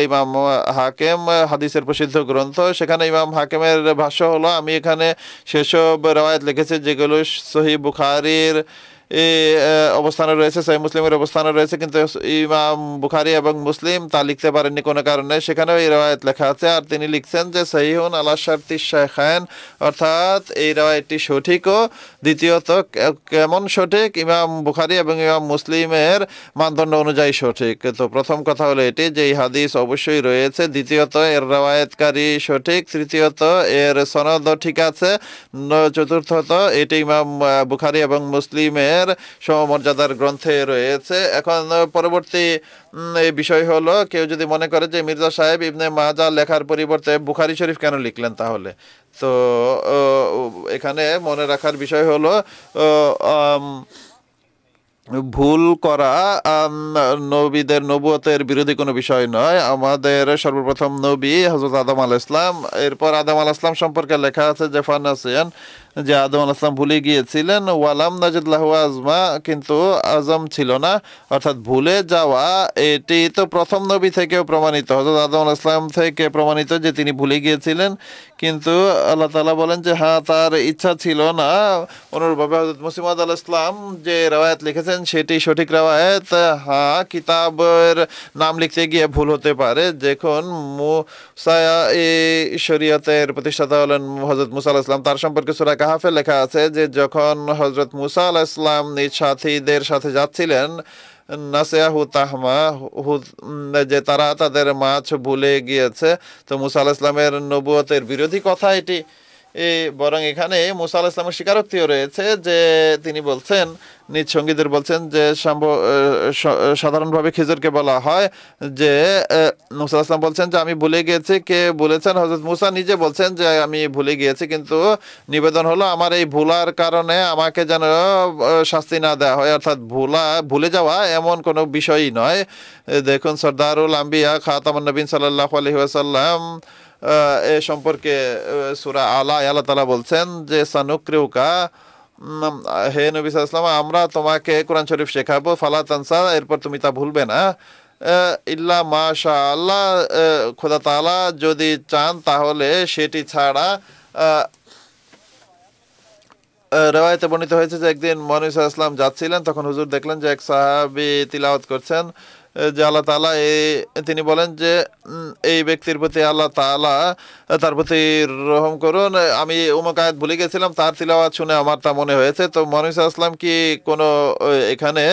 ইমাম হাকিম হাদিসের প্রসিদ্ধ গ্রন্থ, সেখানে ইমাম হাকিমের ভাষ্য হলো, আমি এখানে সেসব রওয়ায়াত লিখেছি যেগুলো সহিহ বুখারীর অবস্থানে রয়েছে, সহিহ মুসলিমের অবস্থানে রয়েছে, কিন্তু ইমাম বুখারী এবং মুসলিম তা লিখতে পারেননি কোনো কারণে, সেখানেও এই রওয়ায়াত লেখা আছে। আর তিনি লিখছেন যে সহিহুন আলা শারতি শাইখাইন, অর্থাৎ এই রওয়ায়াতটি সঠিকও। দ্বিতীয়ত কেমন সঠিক? ইমাম বুখারী এবং ইমাম মুসলিমের মানদণ্ড অনুযায়ী সঠিক। তো প্রথম কথা হলো এটি যে এই হাদিস অবশ্যই রয়েছে, দ্বিতীয়ত এর রওয়ায়াতকারী সঠিক, তৃতীয়ত এর সনদ ঠিক আছে, চতুর্থত এটি ইমাম বুখারী এবং মুসলিমের সমমর্যাদার গ্রন্থে রয়েছে। এখন পরবর্তী এই বিষয় হলো, কেউ যদি মনে করে যে মির্জা সাহেব ইবনে মাজা লেখার পরিবর্তে বুখারী শরীফ কেন লিখলেন, তাহলে তো এখানে মনে রাখার বিষয় হলো ভুল করা নবীদের নবুয়তের বিরোধী কোনো বিষয় নয়। আমাদের সর্বপ্রথম নবী হযরত আদম আলাইহিস সালাম, এরপর আদম আলাইহিস সালাম সম্পর্কে লেখা আছে যে ফানাসিয়ান, যে আদম আলাইহিস সালাম ভুলে গিয়েছিলেন, ওয়ালাম নাজিদ লাহু আজমা, কিন্তু আজম ছিল না, অর্থাৎ ভুলে যাওয়া। এটি তো প্রথম নবী থেকেও প্রমাণিত, হযরত আদম আলাইহিস সালাম থেকে প্রমাণিত যে তিনি ভুলে গিয়েছিলেন, কিন্তু আল্লাহ তাআলা বলেন যে হ্যাঁ তার ইচ্ছা ছিল না। অনুরূপভাবে হযরত মুসা আলাইহিস সালাম যে রওয়ায়াত লিখেছেন সেটি সঠিক রওয়ায়াত। হ্যাঁ, কিতাবের নাম লিখতে গিয়ে ভুল হতে পারে। যখন মুসা এই শরীয়তের প্রতিষ্ঠাতা হলেন হযরত মুসা আলাইহিস সালাম, তার সম্পর্কে সূরা কাহাফে লেখা আছে যে যখন হযরত মুসা আলাইহিস সালাম নিজ সাথীদের সাথে যাচ্ছিলেন নাসিয়াহু তাহমা, যে তারা তাদের মাছ ভুলে গিয়েছে, তো মুসা আলাইহিস সালামের নবুয়তের বিরোধী কথা এটি। বরং এখানে মুসা আলাইহিস সালামের স্বীকারোক্তিও রয়েছে যে তিনি বলছেন, নিজ সঙ্গীদের বলছেন যে সাধারণভাবে খিজরকে বলা হয় যে মুসা আলাইহিস সালাম বলছেন যে আমি ভুলে গিয়েছি। কে বলেছেন? হযরত মুসা নিজে বলছেন যে আমি ভুলে গিয়েছি, কিন্তু নিবেদন হলো আমার এই ভুলার কারণে আমাকে যেন শাস্তি না দেওয়া হয়, অর্থাৎ ভুলে যাওয়া এমন কোনো বিষয়ই নয়। দেখুন সরদারুল আম্বিয়া খাতামুন নবীন সাল্লাল্লাহু আলাইহি ওয়াসাল্লাম এ সম্পর্কে সূরা আলা আল্লাহ তাআলা বলছেন যে সানুকরিউকা, হে নবী সাল্লাল্লাহু আলাইহি ওয়াসাল্লাম আমরা তোমাকে কোরআন শরীফ শেখাবো, ফালা তানসা, এরপর তুমি তা ভুলবে না, ইল্লা মাশা আল্লাহ, খোদা তাআলা যদি চান তাহলে সেটি ছাড়া। রওয়ায়াতে বর্ণিত হয়েছে যে একদিন মহানবী সাল্লাল্লাহু আলাইহি ওয়াসাল্লাম যাচ্ছিলেন, তখন হুজুর দেখলেন যে এক সাহাবী তিলাওয়াত করছেন যে আল্লাহ তাআলা, তিনি বলেন যে এই ব্যক্তির প্রতি আল্লাহ তাআলা তার প্রতি রহম করুন, আমি অমুক আয়াত ভুলে গেছিলাম, তার তিলাওয়াত শুনে আমার তা মনে হয়েছে। তো মহানবী সাল্লাল্লাহু আলাইহি ওয়াসাল্লাম কি কোনো এখানে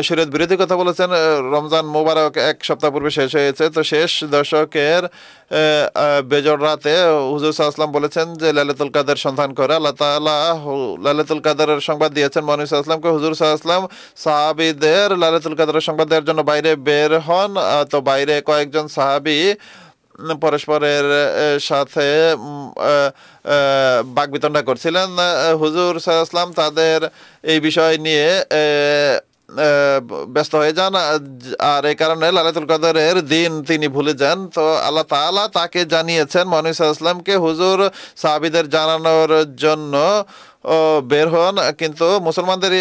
শরীয়ত বিরোধী কথা বলেছেন? রমজান মোবারক এক সপ্তাহ পূর্বে শেষ হয়েছে, তো শেষ দশকের বেজর রাতে হুজুর সাল্লাল্লাহু আলাইহি ওয়াসাল্লাম বলেছেন যে লাইলাতুল কাদের সন্ধান করে। আল্লাহ তাআলা লাইলাতুল কাদরের সংবাদ দিয়েছেন মহানবী সাল্লাল্লাহু আলাইহি ওয়াসাল্লামকে। হুজুর সাল্লাল্লাহু আলাইহি ওয়াসাল্লাম সাহাবীদের লাইলাতুল কাদরের সংবাদ দেওয়ার জন্য বাইরে বের হন। তো বাইরে কয়েকজন সাহাবী পরস্পরের সাথে বাকবিতণ্ডা করছিলেন। হুজুর সাল্লাল্লাহু আলাইহি ওয়াসাল্লাম তাদের এই বিষয় নিয়ে ব্যস্ত হয়ে যান, আর এই কারণে লাইলাতুল কদরের দিন তিনি ভুলে যান। তো আল্লাহ তাআলা তাকে জানিয়েছেন মহানবী সাল্লাল্লাহু আলাইহি ওয়াসাল্লামকে, হুজুর সাহাবীদের জানানোর জন্য বের হন, কিন্তু মুসলমানদের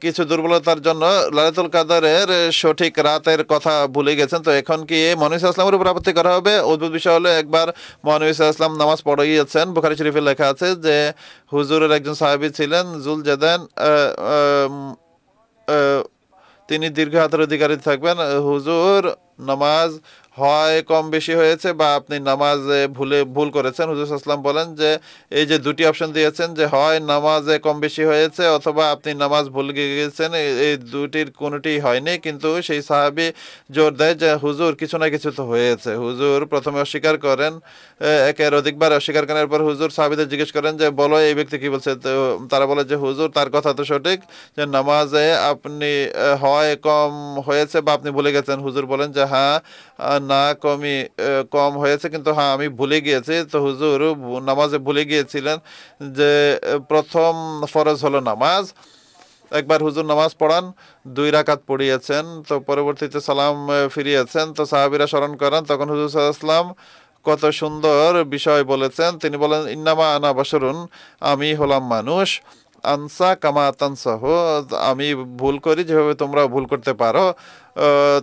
কিছু দুর্বলতার জন্য লাইলাতুল কদরের সঠিক রাতের কথা ভুলে গেছেন। তো এখন কি মহানবী সাল্লাল্লাহু আলাইহি ওয়াসাল্লামের উপর আপত্তি করা হবে? অদ্ভুত বিষয় হলো, একবার মহানবী সাল্লাল্লাহু আলাইহি ওয়াসাল্লাম নামাজ পড়িয়েছেন। বুখারী শরীফে লেখা আছে যে হুজুরের একজন সাহাবী ছিলেন জুলজাদান, তিনি দীর্ঘ হাতের অধিকারী থাকবেন। হুজুর নামাজ হয় কম বেশি হয়েছে বা আপনি নামাজে ভুল করেছেন। হুজুর সাল্লাল্লাহু আলাইহি ওয়াসাল্লাম বলেন যে এই যে দুটি অপশন দিয়েছেন যে হয় নামাজে কম বেশি হয়েছে অথবা আপনি নামাজ ভুলে গিয়েছেন, এই দুটির কোনোটি হয়নি। কিন্তু সেই সাহাবী জোর দেয় যে হুজুর কিছু না কিছু তো হয়েছে। হুজুর প্রথমে অস্বীকার করেন, একের অধিকবার অস্বীকার করার পর হুজুর সাহাবীদের জিজ্ঞেস করেন যে বলো এই ব্যক্তি কি বলছে। তো তারা বলে যে হুজুর তার কথা তো সঠিক যে নামাজে আপনি হয় কম হয়েছে বা আপনি ভুলে গেছেন। হুজুর বলেন যে হ্যাঁ না কম হয়েছে, কিন্তু হ্যাঁ আমি ভুলে গিয়েছি। তো হুজুর নামাজে ভুলে গিয়েছিলেন যে প্রথম ফরজ হলো নামাজ, একবার হুজুর নামাজ পড়ান, 2 রাকাত পড়িয়েছেন, তো পরবর্তীতে সালাম ফিরিয়েছেন, তো সাহাবীরা স্মরণ করেন, তখন হুজুর সাল্লাল্লাহু আলাইহি ওয়াসাল্লাম কত সুন্দর বিষয় বলেছেন। তিনি বলেন, ইন্নামা আনা বাশারুন, আমি হলাম মানুষ, আনসা কামা তানসাহ, আমি ভুল করি যেভাবে তোমরা ভুল করতে পারো।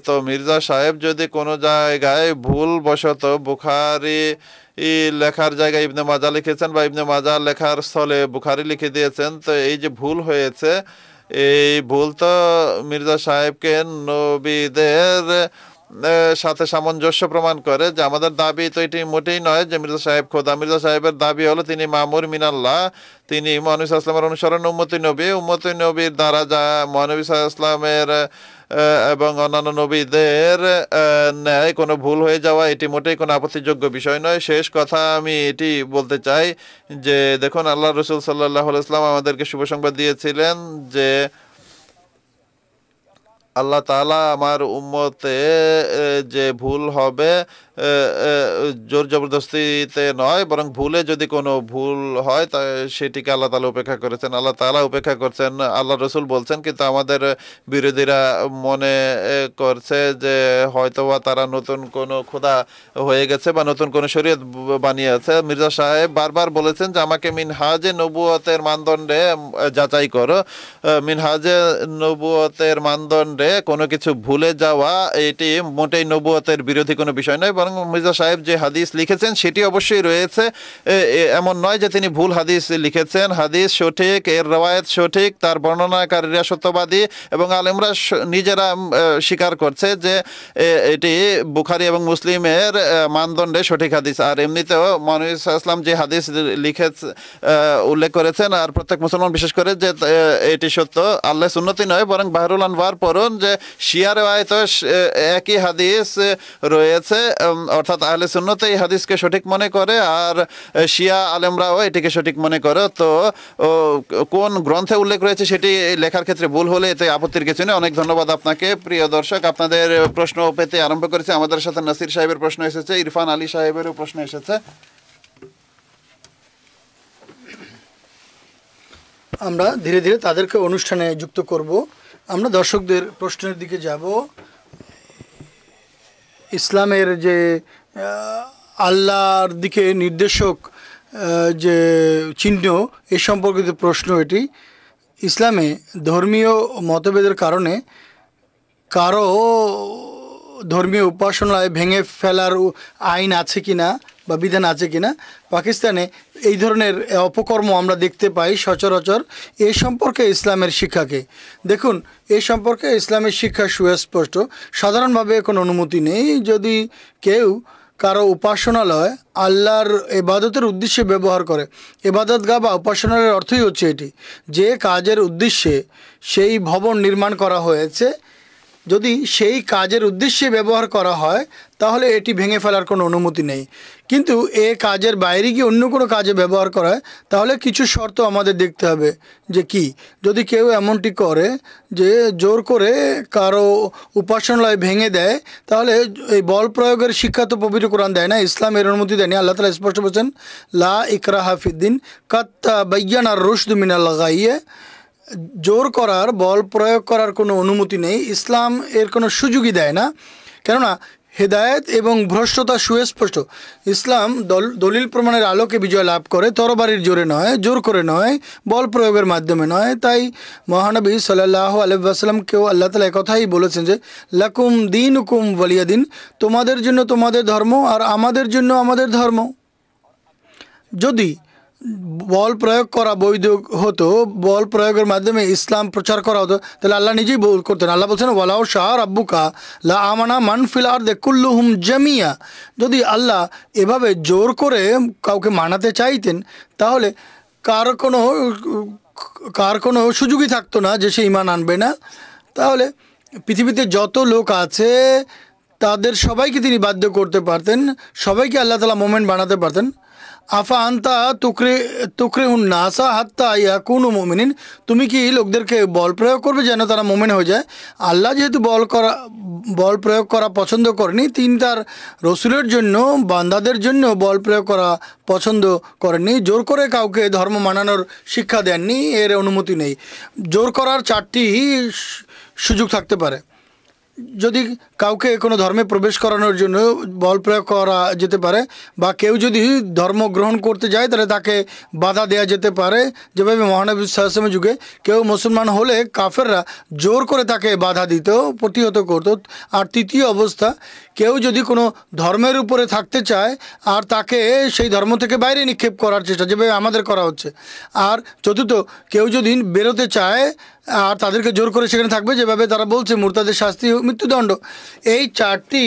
তো মির্জা সাহেব যদি কোনো জায়গায় ভুল বশত বুখারী লেখার জায়গায় ইবনে মাজা লিখেছেন বা ইবনে মাজা লেখার স্থলে বুখারী লিখে দিয়েছেন, তো এই যে ভুল হয়েছে, এই ভুল তো মির্জা সাহেবকে নবীদের সাথে সামঞ্জস্য প্রমাণ করে যে আমাদের দাবি তো এটি মোটেই নয় যে মির্জা সাহেব খোদা। মির্জা সাহেবের দাবি হলো তিনি মামুর মিনাল্লাহ, তিনি মহানবী সাল্লাল্লাহু আলাইহি ওয়াসাল্লামের অনুসরণ উম্মতি নবীর দ্বারা যা মহানবী সাল্লাল্লাহু আলাইহি ওয়াসাল্লামের এবং অন্যান্য নবীদের ন্যায় কোনো ভুল হয়ে যাওয়া এটি মোটেই কোনো আপত্তিযোগ্য বিষয় নয়। শেষ কথা আমি এটি বলতে চাই যে দেখুন, আল্লাহ রসুল সাল্লাল্লাহু আলাইহি ওয়াসাল্লাম আমাদেরকে শুভ সংবাদ দিয়েছিলেন যে আল্লাহ তাআলা আমার উম্মতে যে ভুল হবে জোর জবরদস্তিতে নয়, বরং ভুলে যদি কোনো ভুল হয় তা সেটিকে আল্লাহ তাআলা উপেক্ষা করেছেন, আল্লাহ তাআলা উপেক্ষা করছেন, আল্লাহ রসুল বলছেন। কিন্তু আমাদের বিরোধীরা মনে করছে যে হয়তোবা তারা নতুন কোনো খোদা হয়ে গেছে বা নতুন কোনো শরীয়ত বানিয়েছে। মির্জা সাহেব বারবার বলেছেন যে আমাকে মিনহাজে নবুয়তের মানদণ্ডে যাচাই করো। মিনহাজে নবুয়তের মানদণ্ডে কোনো কিছু ভুলে যাওয়া এটি মোটেই নবুয়তের বিরোধী কোনো বিষয় নয়, বরং মির্জা সাহেব যে হাদিস লিখেছেন সেটি অবশ্যই রয়েছে। এমন নয় যে তিনি ভুল হাদিস লিখেছেন, হাদিস সঠিক, এর রওয়ায়াত সঠিক, তার বর্ণনাকারীরা সত্যবাদী এবং আলেমরা নিজেরা স্বীকার করছে যে এটি বুখারী এবং মুসলিমের মানদণ্ডে সঠিক হাদিস। আর এমনিতেও মহানবী সাল্লাল্লাহু আলাইহি ওয়াসাল্লাম যে হাদিস উল্লেখ করেছেন, আর প্রত্যেক মুসলমান বিশেষ করে যে এটি সত্য, আল্লাহ সুন্নতি নয় বরং বাহরুল আনওয়ার পড়ুন যে শিয়া রিওয়ায়াতে একই হাদিস রয়েছে, অর্থাৎ আহলে সুন্নাত এই হাদিসকে সঠিক মনে করে আর শিয়া আলেমরাও এটিকে সঠিক মনে করে। তো কোন গ্রন্থে উল্লেখ রয়েছে সেটি লেখার ক্ষেত্রে ভুল হলে এতে আপত্তির কিছু নেই। অনেক ধন্যবাদ আপনাকে। প্রিয় দর্শক, আপনাদের প্রশ্ন পেতে আরম্ভ করেছে। আমাদের সাথে নাসির সাহেবের প্রশ্ন এসেছে, ইরফান আলী সাহেবেরও প্রশ্ন এসেছে। আমরা ধীরে ধীরে তাদেরকে অনুষ্ঠানে যুক্ত করব। আমরা দর্শকদের প্রশ্নের দিকে যাব। ইসলামের যে আল্লাহর দিকে নির্দেশক যে চিহ্ন এ সম্পর্কিত প্রশ্ন এটি। ইসলামে ধর্মীয় মতভেদের কারণে কারো ধর্মীয় উপাসনায় ভেঙে ফেলার আইন আছে কিনা বা বিধান আছে কিনা। পাকিস্তানে এই ধরনের অপকর্ম আমরা দেখতে পাই সচরাচর। এ সম্পর্কে ইসলামের শিক্ষাকে দেখুন, এ সম্পর্কে ইসলামের শিক্ষা সুস্পষ্ট। সাধারণভাবে কোনো অনুমতি নেই যদি কেউ কারো উপাসনালয় আল্লাহর ইবাদতের উদ্দেশ্যে ব্যবহার করে। ইবাদতগাহ বা উপাসনালয়ের অর্থই হচ্ছে এটি, যে কাজের উদ্দেশ্যে সেই ভবন নির্মাণ করা হয়েছে, যদি সেই কাজের উদ্দেশ্যে ব্যবহার করা হয় তাহলে এটি ভেঙে ফেলার কোনো অনুমতি নেই। কিন্তু এ কাজের বাইরে গিয়ে অন্য কোনো কাজে ব্যবহার করা হয় তাহলে কিছু শর্ত আমাদের দেখতে হবে। যে কি, যদি কেউ এমনটি করে যে জোর করে কারো উপাসনালয় ভেঙে দেয়, তাহলে এই বল প্রয়োগের শিক্ষা তো পবিত্র কোরআন দেয় না, ইসলাম এর অনুমতি দেয়নি। আল্লাহ তাআলা স্পষ্ট বলছেন, লা ইকরাহা ফিদ্দিন কাদ তাবায়্যানা আর-রুশদু মিনাল গাইয়্যা। জোর করার, বল প্রয়োগ করার কোনো অনুমতি নেই। ইসলাম এর কোনো সুযোগই দেয় না, কেননা হেদায়েত এবং ভ্রষ্টতা সুস্পষ্ট। ইসলাম দলিল প্রমাণের আলোকে বিজয় লাভ করে, তরবারির জোরে নয়, জোর করে নয়, বল প্রয়োগের মাধ্যমে নয়। তাই মহানবী সাল্লাল্লাহু আলাইহি ওয়াসাল্লামকেও আল্লাহ তাআলা একথাই বলেছেন যে লাকুম দীনুকুম ওয়ালিয়া দিন, তোমাদের জন্য তোমাদের ধর্ম আর আমাদের জন্য আমাদের ধর্ম। যদি বল প্রয়োগ করা বৈধ হতো, বল প্রয়োগের মাধ্যমে ইসলাম প্রচার করা হতো, তাহলে আল্লাহ নিজেই করতেন। আল্লাহ বলছেন, ওয়ালাউ শাআ রাব্বুকা লা আমানা মান ফিল আরদি কুল্লুহুম জামিয়া। যদি আল্লাহ এভাবে জোর করে কাউকে মানাতে চাইতেন তাহলে কার কোনো সুযোগই থাকতো না যে সে ঈমান আনবে না। তাহলে পৃথিবীতে যত লোক আছে তাদের সবাইকে তিনি বাধ্য করতে পারতেন, সবাইকে আল্লাহ তাআলা মোমেন বানাতে পারতেন। আফা আন্তা তুকরিহুন নাসা হাত্তা ইয়াকুনু মুমিনিন, তুমি কি লোকদেরকে বল প্রয়োগ করবে যেন তারা মোমেন হয়ে যায়? আল্লাহ যেহেতু বল প্রয়োগ করা পছন্দ করেনি, তিনি তার রসুলের জন্য, বান্দাদের জন্য বল প্রয়োগ করা পছন্দ করেননি। জোর করে কাউকে ধর্ম মানানোর শিক্ষা দেননি, এর অনুমতি নেই। জোর করার 4টি সুযোগ থাকতে পারে। যদি কাউকে কোনো ধর্মে প্রবেশ করানোর জন্য বল প্রয়োগ করা যেতে পারে, বা কেউ যদি ধর্ম গ্রহণ করতে যায় তাহলে তাকে বাধা দেওয়া যেতে পারে, যেভাবে মহানবী সাল্লাল্লাহু আলাইহি ওয়াসাল্লামের যুগে কেউ মুসলমান হলে কাফেররা জোর করে তাকে বাধা দিত, প্রতিহত করত। আর তৃতীয় অবস্থা, কেউ যদি কোনো ধর্মের উপরে থাকতে চায় আর তাকে সেই ধর্ম থেকে বাইরে নিক্ষেপ করার চেষ্টা, যেভাবে আমাদের করা হচ্ছে। আর চতুর্থ, কেউ যদি বেরোতে চায় আর তাদেরকে জোর করে সেখানে থাকবে, যেভাবে তারা বলছে মুরতাদের শাস্তি মৃত্যুদণ্ড। এই 4টি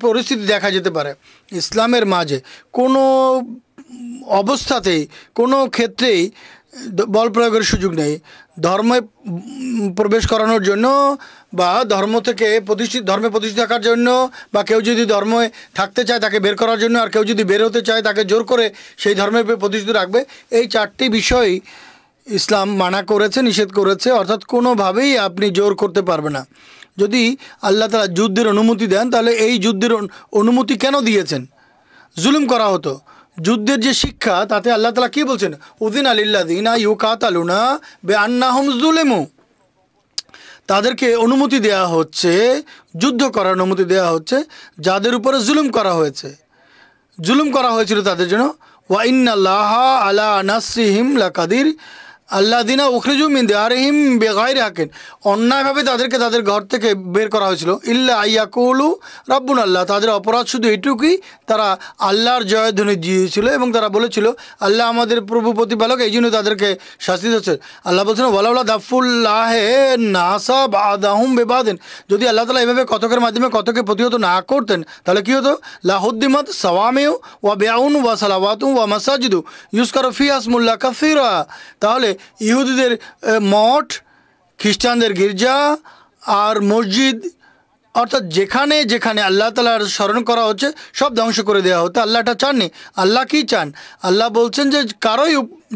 পরিস্থিতি দেখা যেতে পারে ইসলামের মাঝে। কোনো অবস্থাতেই, কোনো ক্ষেত্রেই বল প্রয়োগের সুযোগ নেই। ধর্মে প্রবেশ করানোর জন্য বা ধর্মে প্রতিষ্ঠিত থাকার জন্য, বা কেউ যদি ধর্মে থাকতে চায় তাকে বের করার জন্য, আর কেউ যদি বের হতে চায় তাকে জোর করে সেই ধর্মে প্রতিষ্ঠিত রাখবে। এই 4টি বিষয় ইসলাম মানা করেছে, নিষেধ করেছে। অর্থাৎ কোনোভাবেই আপনি জোর করতে পারবে না। যদি আল্লাহ তাআলা যুদ্ধের অনুমতি দেন, তাহলে এই যুদ্ধের অনুমতি কেন দিয়েছেন? জুলুম করা হতো। যুদ্ধের যে শিক্ষা, তাতে আল্লাহ তাআলা কী বলছেন? উযিনা লিল্লাযিনা ইউকাতালুনা বিআন্নাহুম যুলিমু, তাদেরকে অনুমতি দেওয়া হচ্ছে, যুদ্ধ করার অনুমতি দেওয়া হচ্ছে যাদের উপরে জুলুম করা হয়েছে, জুলুম করা হয়েছিল তাদের জন্য। ওয়া ইন্নাল্লাহা আলা নাসরিহিম লাকাদির আল্লাযিনা উখরিজু মিন দিয়ারিহিম বিগাইরি হাক্কিন, অন্যায়ভাবে তাদেরকে তাদের ঘর থেকে বের করা হয়েছিল। ইল্লা আইয়াকুলু রাব্বুনা আল্লাহ, তাদের অপরাধ শুধু এটুকুই, তারা আল্লাহর জয়ধ্বনি দিয়েছিল এবং তারা বলেছিল আল্লাহ আমাদের প্রভু প্রতিপালক, এই জন্য তাদেরকে শাস্তি দিচ্ছে। আল্লাহ বলছেন ওয়ালাউলা দাফুল্লাহে নাসা বাদাহুম বিবাদিন, যদি আল্লাহ তাআলা এভাবে কতকের মাধ্যমে কতকে প্রতিহত না করতেন তাহলে কী হতো? লাহুদ্দিমাত সাওয়ামিউ ওয়া বিআউন ওয়া সালাওয়াতুম ওয়া মাসাজিদু ইউযকারু ফিহা ইসমুল্লাহ কাসীরা, তাহলে ইহুদিদের মঠ, খ্রিস্টানদের গির্জা আর মসজিদ, অর্থাৎ যেখানে যেখানে আল্লাহ তাআলার স্মরণ করা হচ্ছে সব ধ্বংস করে দেওয়া হতো। আল্লাহ এটা চাননি। আল্লাহ কি চান? আল্লাহ বলছেন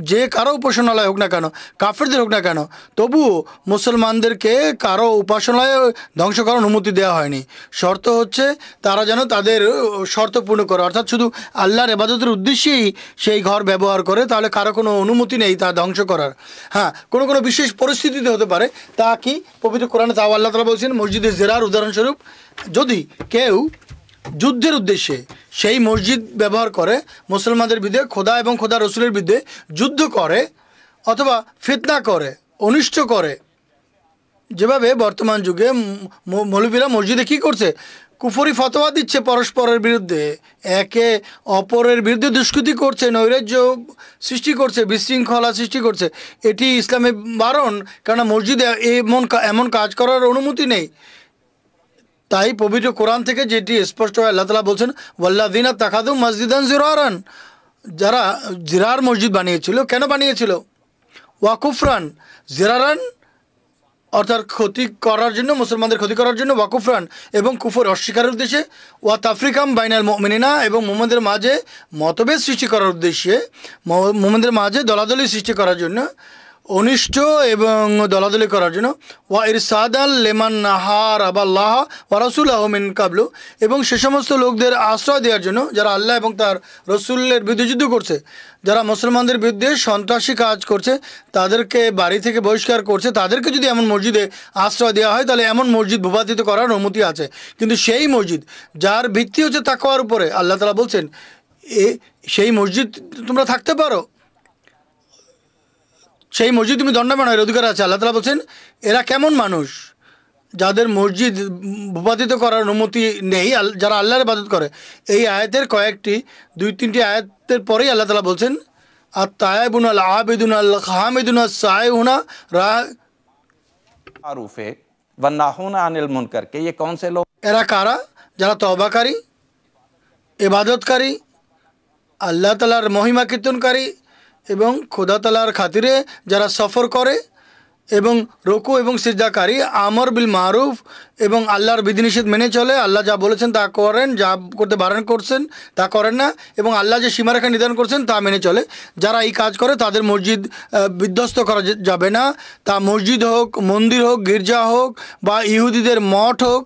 যে কারো উপাসনালয় হোক না কেন, কাফেরদের হোক না কেন, তবুও মুসলমানদেরকে কারো উপাসনালয় ধ্বংস করার অনুমতি দেওয়া হয়নি। শর্ত হচ্ছে তারা যেন তাদের শর্ত পূর্ণ করে, অর্থাৎ শুধু আল্লাহর ইবাদতের উদ্দেশ্যেই সেই ঘর ব্যবহার করে, তাহলে কারো কোনো অনুমতি নেই তা ধ্বংস করার। হ্যাঁ, কোনো বিশেষ পরিস্থিতিতে হতে পারে, তা কি পবিত্র কোরআনে তাও আল্লাহ তাআলা বলছেন মসজিদে জেরার উদাহরণস্বরূপ, যদি কেউ যুদ্ধের উদ্দেশ্যে সেই মসজিদ ব্যবহার করে, মুসলমানদের বিরুদ্ধে, খোদা এবং খোদা রসুলের বিরুদ্ধে যুদ্ধ করে অথবা ফিতনা করে, অনিষ্ট করে, যেভাবে বর্তমান যুগে মৌলবীরা মসজিদে কী করছে? কুফরি ফতোয়া দিচ্ছে পরস্পরের বিরুদ্ধে, একে অপরের বিরুদ্ধে দুষ্কৃতি করছে, নৈরাজ্য সৃষ্টি করছে, বিশৃঙ্খলা সৃষ্টি করছে। এটি ইসলামে বারণ, কেননা মসজিদে এমন কাজ করার অনুমতি নেই। তাই পবিত্র কোরআন থেকে যেটি স্পষ্ট হয়, আল্লাহ তাআলা বলছেন ওয়াল্লাযিনা তাখাযু মসজিদান জিরারান, যারা জিরার মসজিদ বানিয়েছিল, কেন বানিয়েছিল? ওয়া কুফরান, জিরারান অর্থাৎ ক্ষতি করার জন্য, মুসলমানদের ক্ষতি করার জন্য, ওয়া কুফরান এবং কুফর অস্বীকারের উদ্দেশ্যে, ওয়া তাফরিকাম বাইনাল মুমিনিনা এবং মুমিনদের মাঝে মতভেদ সৃষ্টি করার উদ্দেশ্যে, মুমিনদের মাঝে দলাদলি সৃষ্টি করার জন্য, অনিষ্ট এবং দলাদলি করার জন্য, ওয়া ইরসাদাল লিমান হারাবাল্লাহ ওয়া রাসূলাহু মিন কাবলু, এবং সে সমস্ত লোকদের আশ্রয় দেওয়ার জন্য যারা আল্লাহ এবং তার রসুলের বিরুদ্ধে যুদ্ধ করছে, যারা মুসলমানদের বিরুদ্ধে সন্ত্রাসী কাজ করছে, তাদেরকে বাড়ি থেকে বহিষ্কার করছে, তাদেরকে যদি এমন মসজিদে আশ্রয় দেওয়া হয় তাহলে এমন মসজিদ ভূপাতিত করার অনুমতি আছে। কিন্তু সেই মসজিদ যার ভিত্তি হচ্ছে তাকওয়ার উপরে, আল্লাহ তাআলা বলছেন সেই মসজিদ তোমরা থাকতে পারো, সেই মসজিদ তুমি দণ্ডায়মানের অধিকার আছে। আল্লাহ তাআলা বলছেন এরা কেমন মানুষ যাদের মসজিদ ভূপাতিত করার অনুমতি নেই, যারা আল্লাহর ইবাদত করে। এই আয়াতের কয়েকটি 2-3টি আয়াতের পরেই আল্লাহ তাআলা বলছেন আত-তায়েবুনা আল-আবিদুনা আল-হামিদুনা আস-সাইহুনা मारूफे वन्नाहुना अनिल मुनकर के ये कौन से लोग? এরা কারা? যারা তওবাকারী, ইবাদতকারী, আল্লাহ তাআলার মহিমা কীর্তনকারী এবং খোদা তাআলার খাতিরে যারা সফর করে এবং রুকু এবং সিজদাকারী, আমর বিল মারুফ এবং আল্লাহর বিধিনিষেধ মেনে চলে, আল্লাহ যা বলেছেন তা করেন, যা করতে বারণ করছেন তা করেন না, এবং আল্লাহ যে সীমারেখা নির্ধারণ করছেন তা মেনে চলে। যারা এই কাজ করে তাদের মসজিদ বিধ্বস্ত করা যাবে না। তা মসজিদ হোক, মন্দির হোক, গির্জা হোক, বা ইহুদিদের মঠ হোক,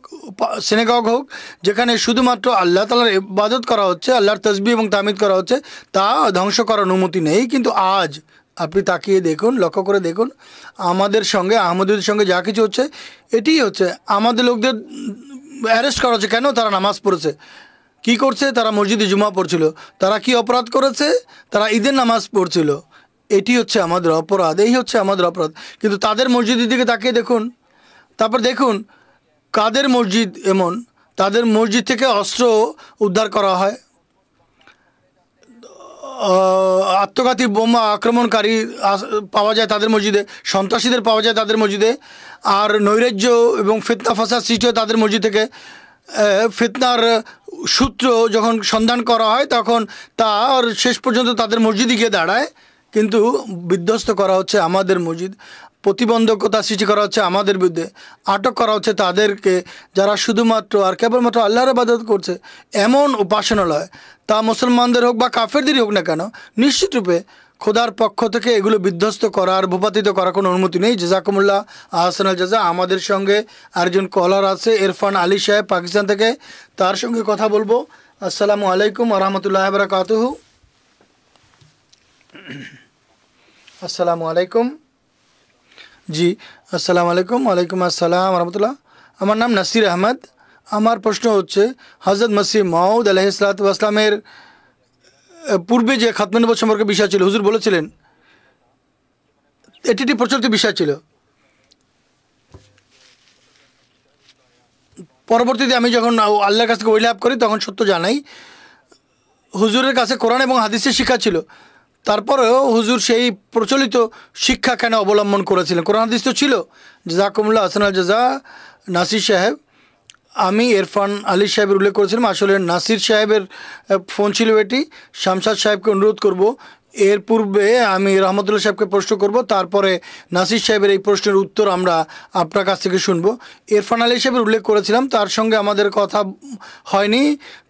সিনেগগ হোক, যেখানে শুধুমাত্র আল্লাহ তাআলার ইবাদত করা হচ্ছে, আল্লাহর তাসবিহ এবং তাহমিদ করা হচ্ছে, তা ধ্বংস করার অনুমতি নেই। কিন্তু আজ আপনি তাকিয়ে দেখুন, লক্ষ্য করে দেখুন, আমাদের সঙ্গে, আহমদীদের সঙ্গে যা কিছু হচ্ছে, এটিই হচ্ছে। আমাদের লোকদের অ্যারেস্ট করা হচ্ছে কেন? তারা নামাজ পড়েছে। কি করছে? তারা মসজিদে জুমা পড়ছিল। তারা কি অপরাধ করেছে? তারা ঈদের নামাজ পড়ছিল। এটি হচ্ছে আমাদের অপরাধ, এই হচ্ছে আমাদের অপরাধ। কিন্তু তাদের মসজিদের দিকে তাকিয়ে দেখুন, তারপর দেখুন কাদের মসজিদ এমন, তাদের মসজিদ থেকে অস্ত্র উদ্ধার করা হয়, আত্মঘাতী বোমা আক্রমণকারী পাওয়া যায় তাদের মসজিদে, সন্ত্রাসীদের পাওয়া যায় তাদের মসজিদে, আর নৈরাজ্য এবং ফিতনা ফাসাদ সৃষ্টি হয় তাদের মসজিদ থেকে। ফিতনার সূত্র যখন সন্ধান করা হয় তখন তার শেষ পর্যন্ত তাদের মসজিদে গিয়ে দাঁড়ায়। কিন্তু বিধ্বস্ত করা হচ্ছে আমাদের মসজিদ, প্রতিবন্ধকতা সৃষ্টি করা হচ্ছে আমাদের বিরুদ্ধে, আটক করা হচ্ছে তাদেরকে যারা শুধুমাত্র আর কেবলমাত্র আল্লাহর ইবাদত করছে। এমন উপাসনালয়, তা মুসলমানদের হোক বা কাফেরদেরই হোক না কেন, নিশ্চিতরূপে খোদার পক্ষ থেকে এগুলো বিধ্বস্ত করার, ভূপাতিত করার কোনো অনুমতি নেই। জাযাকুমুল্লাহ আহসানুল জাযা। আমাদের সঙ্গে আরেকজন কলার আছে, ইরফান আলী সাহেব পাকিস্তান থেকে, তার সঙ্গে কথা বলবো। আসসালামু আলাইকুম ওয়া রাহমাতুল্লাহি ওয়া বারাকাতুহু। আসসালামু আলাইকুম। জি, আসসালামু আলাইকুম। ওয়ালাইকুম আসসালাম ওয়া রাহমাতুল্লাহ। আমার নাম নাসির আহমদ। আমার প্রশ্ন হচ্ছে, হযরত মসিহ মাউদ আলাইহিসসালাতু ওয়াস সালামের পূর্বে যে খাতমে নবুওয়াত সম্পর্কে বিষয় ছিল, হুজুর বলেছিলেন এটি একটি প্রচলিত বিষয় ছিল। পরবর্তীতে আমি যখন আল্লাহর কাছ থেকে ওহী লাভ করি তখন সত্য জানাই, হুজুরের কাছে কোরআন এবং হাদিসের শিক্ষা ছিল। তারপরেও হুজুর সেই প্রচলিত শিক্ষা কেন অবলম্বন করেছিলেন? কোরআন হাদিস তো ছিল। জাযাকুমুল্লাহ আহসানুল জাযা। নাসির সাহেব, আমি ইরফান আলী সাহেবের উল্লেখ করেছিলাম, আসলে নাসির সাহেবের ফোন ছিল এটি। শামসাদ সাহেবকে অনুরোধ করব, এর পূর্বে আমি রহমতুল্লাহ সাহেবকে প্রশ্ন করব, তারপরে নাসির সাহেবের এই প্রশ্নের উত্তর আমরা আপনার কাছ থেকে শুনব। ইরফান আলী সাহেবের উল্লেখ করেছিলাম, তার সঙ্গে আমাদের কথা হয়নি।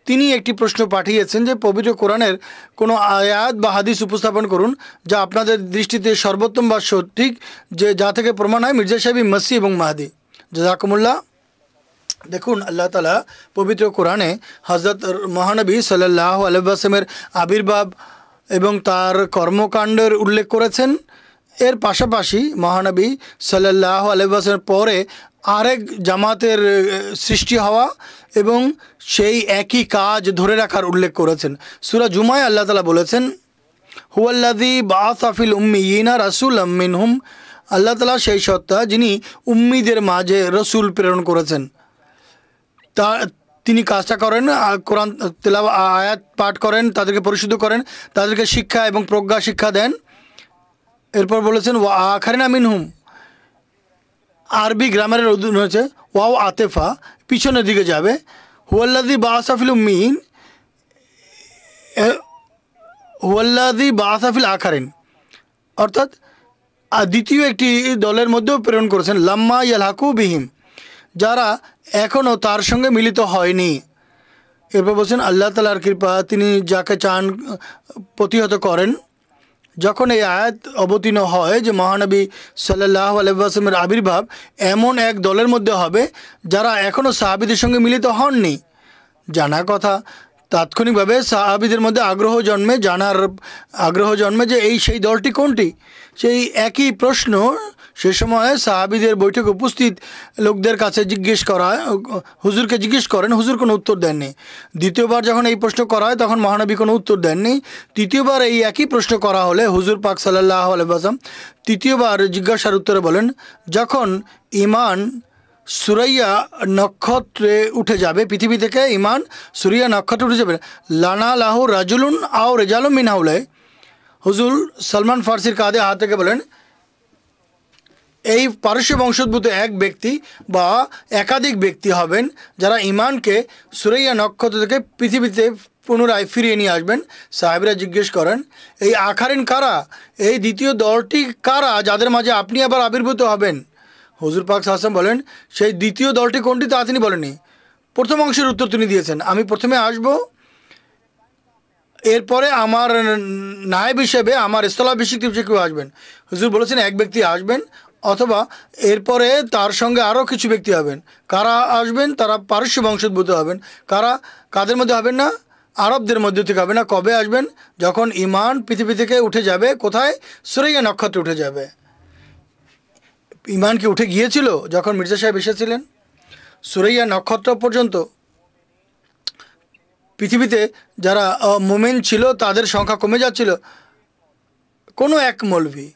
তিনি একটি প্রশ্ন পাঠিয়েছেন যে পবিত্র কোরআনের কোনো আয়াত বা হাদিস উপস্থাপন করুন যা আপনাদের দৃষ্টিতে সর্বোত্তম বা সঠিক, যে যা থেকে প্রমাণ হয় মির্জা সাহেবই মসিহ এবং মাহদী। জাযাকুমুল্লাহ। দেখুন, আল্লাহ তাআলা পবিত্র কোরআনে হযরত মহানবী সাল্লাল্লাহু আলাইহি ওয়াসাল্লামের আবির্ভাব এবং তার কর্মকাণ্ডের উল্লেখ করেছেন। এর পাশাপাশি মহানবী সাল্লাল্লাহু আলাইহি ওয়াসাল্লামের পরে আরেক জামাতের সৃষ্টি হওয়া এবং সেই একই কাজ ধরে রাখার উল্লেখ করেছেন। সূরা জুমায় আল্লাহ তাআলা বলেছেন, হুয়াল্লাযী বাআসা ফিল উম্মিয়িনা রাসূলাম মিনহুম। আল্লাহ তাআলা সেই সত্তা যিনি উম্মিদের মাঝে রসুল প্রেরণ করেছেন। তা তিনি কাজটা করেন, কোরআন তেলাওয়াত, আয়াত পাঠ করেন, তাদেরকে পরিশুদ্ধ করেন, তাদেরকে শিক্ষা এবং প্রজ্ঞা শিক্ষা দেন। এরপর বলেছেন ওয়া আখারিনা মিনহুম। আরবি গ্রামারের অধীন হয়েছে ওয়াও আতেফা, পিছনের দিকে যাবে। হুয়াল্লাযী বাআসা ফিল উম্মিয়িন, হুয়াল্লাযী বাআসা ফিল আখারিন, অর্থাৎ দ্বিতীয় একটি দলের মধ্যেও প্রেরণ করেছেন, লাম্মা ইয়ালহাকু বিহিম, যারা এখনও তার সঙ্গে মিলিত হয়নি। এরপর বলছেন আল্লাহ তাআলার কৃপা, তিনি যাকে চান প্রতিহত করেন। যখন এই আয়াত অবতীর্ণ হয় যে মহানবী সাল্লাল্লাহু আলাইহি ওয়াসাল্লামের আবির্ভাব এমন এক দলের মধ্যে হবে যারা এখনও সাহাবীদের সঙ্গে মিলিত হননি, জানা কথা তাৎক্ষণিকভাবে সাহাবীদের মধ্যে আগ্রহ জন্মে, জানার আগ্রহ জন্মে যে এই সেই দলটি কোনটি। সেই একই প্রশ্ন সে সময় সাহাবীদের বৈঠকে উপস্থিত লোকদের কাছে জিজ্ঞেস করা, হুজুরকে জিজ্ঞেস করেন, হুজুর কোনো উত্তর দেননি। দ্বিতীয়বার যখন এই প্রশ্ন করা হয় তখন মহানবী কোনো উত্তর দেননি। তৃতীয়বার এই একই প্রশ্ন করা হলে হুজুর পাক সাল্লাল্লাহু আলাইহি ওয়াসাল্লাম তৃতীয়বার জিজ্ঞাসার উত্তরে বলেন, যখন ঈমান সুরাইয়া নক্ষত্রে উঠে যাবে, পৃথিবী থেকে ঈমান সুরাইয়া নক্ষত্রে উঠে যাবে, লানা লাহু রাজুলুন আও রেজালুম মিন হাউলাই। হুজুর সালমান ফার্সির কাঁধে হাত থেকে বলেন, এই পারস্য বংশোদ্ভূত এক ব্যক্তি বা একাধিক ব্যক্তি হবেন যারা ঈমানকে সুরাইয়া নক্ষত্র থেকে পৃথিবীতে পুনরায় ফিরিয়ে নিয়ে আসবেন। সাহেবরা জিজ্ঞেস করেন, এই আখারিন কারা, এই দ্বিতীয় দলটি কারা যাদের মাঝে আপনি আবার আবির্ভূত হবেন? হুজুর পাক সাল্লাল্লাহু আলাইহি ওয়াসাল্লাম বলেন, সেই দ্বিতীয় দলটি কোনটি তা তিনি বলেননি। প্রথম অংশের উত্তর তিনি দিয়েছেন, আমি প্রথমে আসব, এরপরে আমার নায়েব হিসেবে আমার স্থলাভিষিক্ত হিসেবে কেউ আসবেন। হুজুর বলেছেন এক ব্যক্তি আসবেন, অথবা এরপরে তার সঙ্গে আরও কিছু ব্যক্তি হবেন। কারা আসবেন? তারা পারস্য বংশোদ্ভূত হবেন। কাদের মধ্যে হবেন না? আরবদের মধ্যে থেকে হবে না। কবে আসবেন? যখন ঈমান পৃথিবী থেকে উঠে যাবে। কোথায়? সুরাইয়া নক্ষত্রে উঠে যাবে। ঈমান কি উঠে গিয়েছিল যখন মির্জা সাহেব এসেছিলেন? সুরাইয়া নক্ষত্র পর্যন্ত পৃথিবীতে যারা মোমেন ছিল তাদের সংখ্যা কমে যাচ্ছিল। কোনো এক মৌলভী,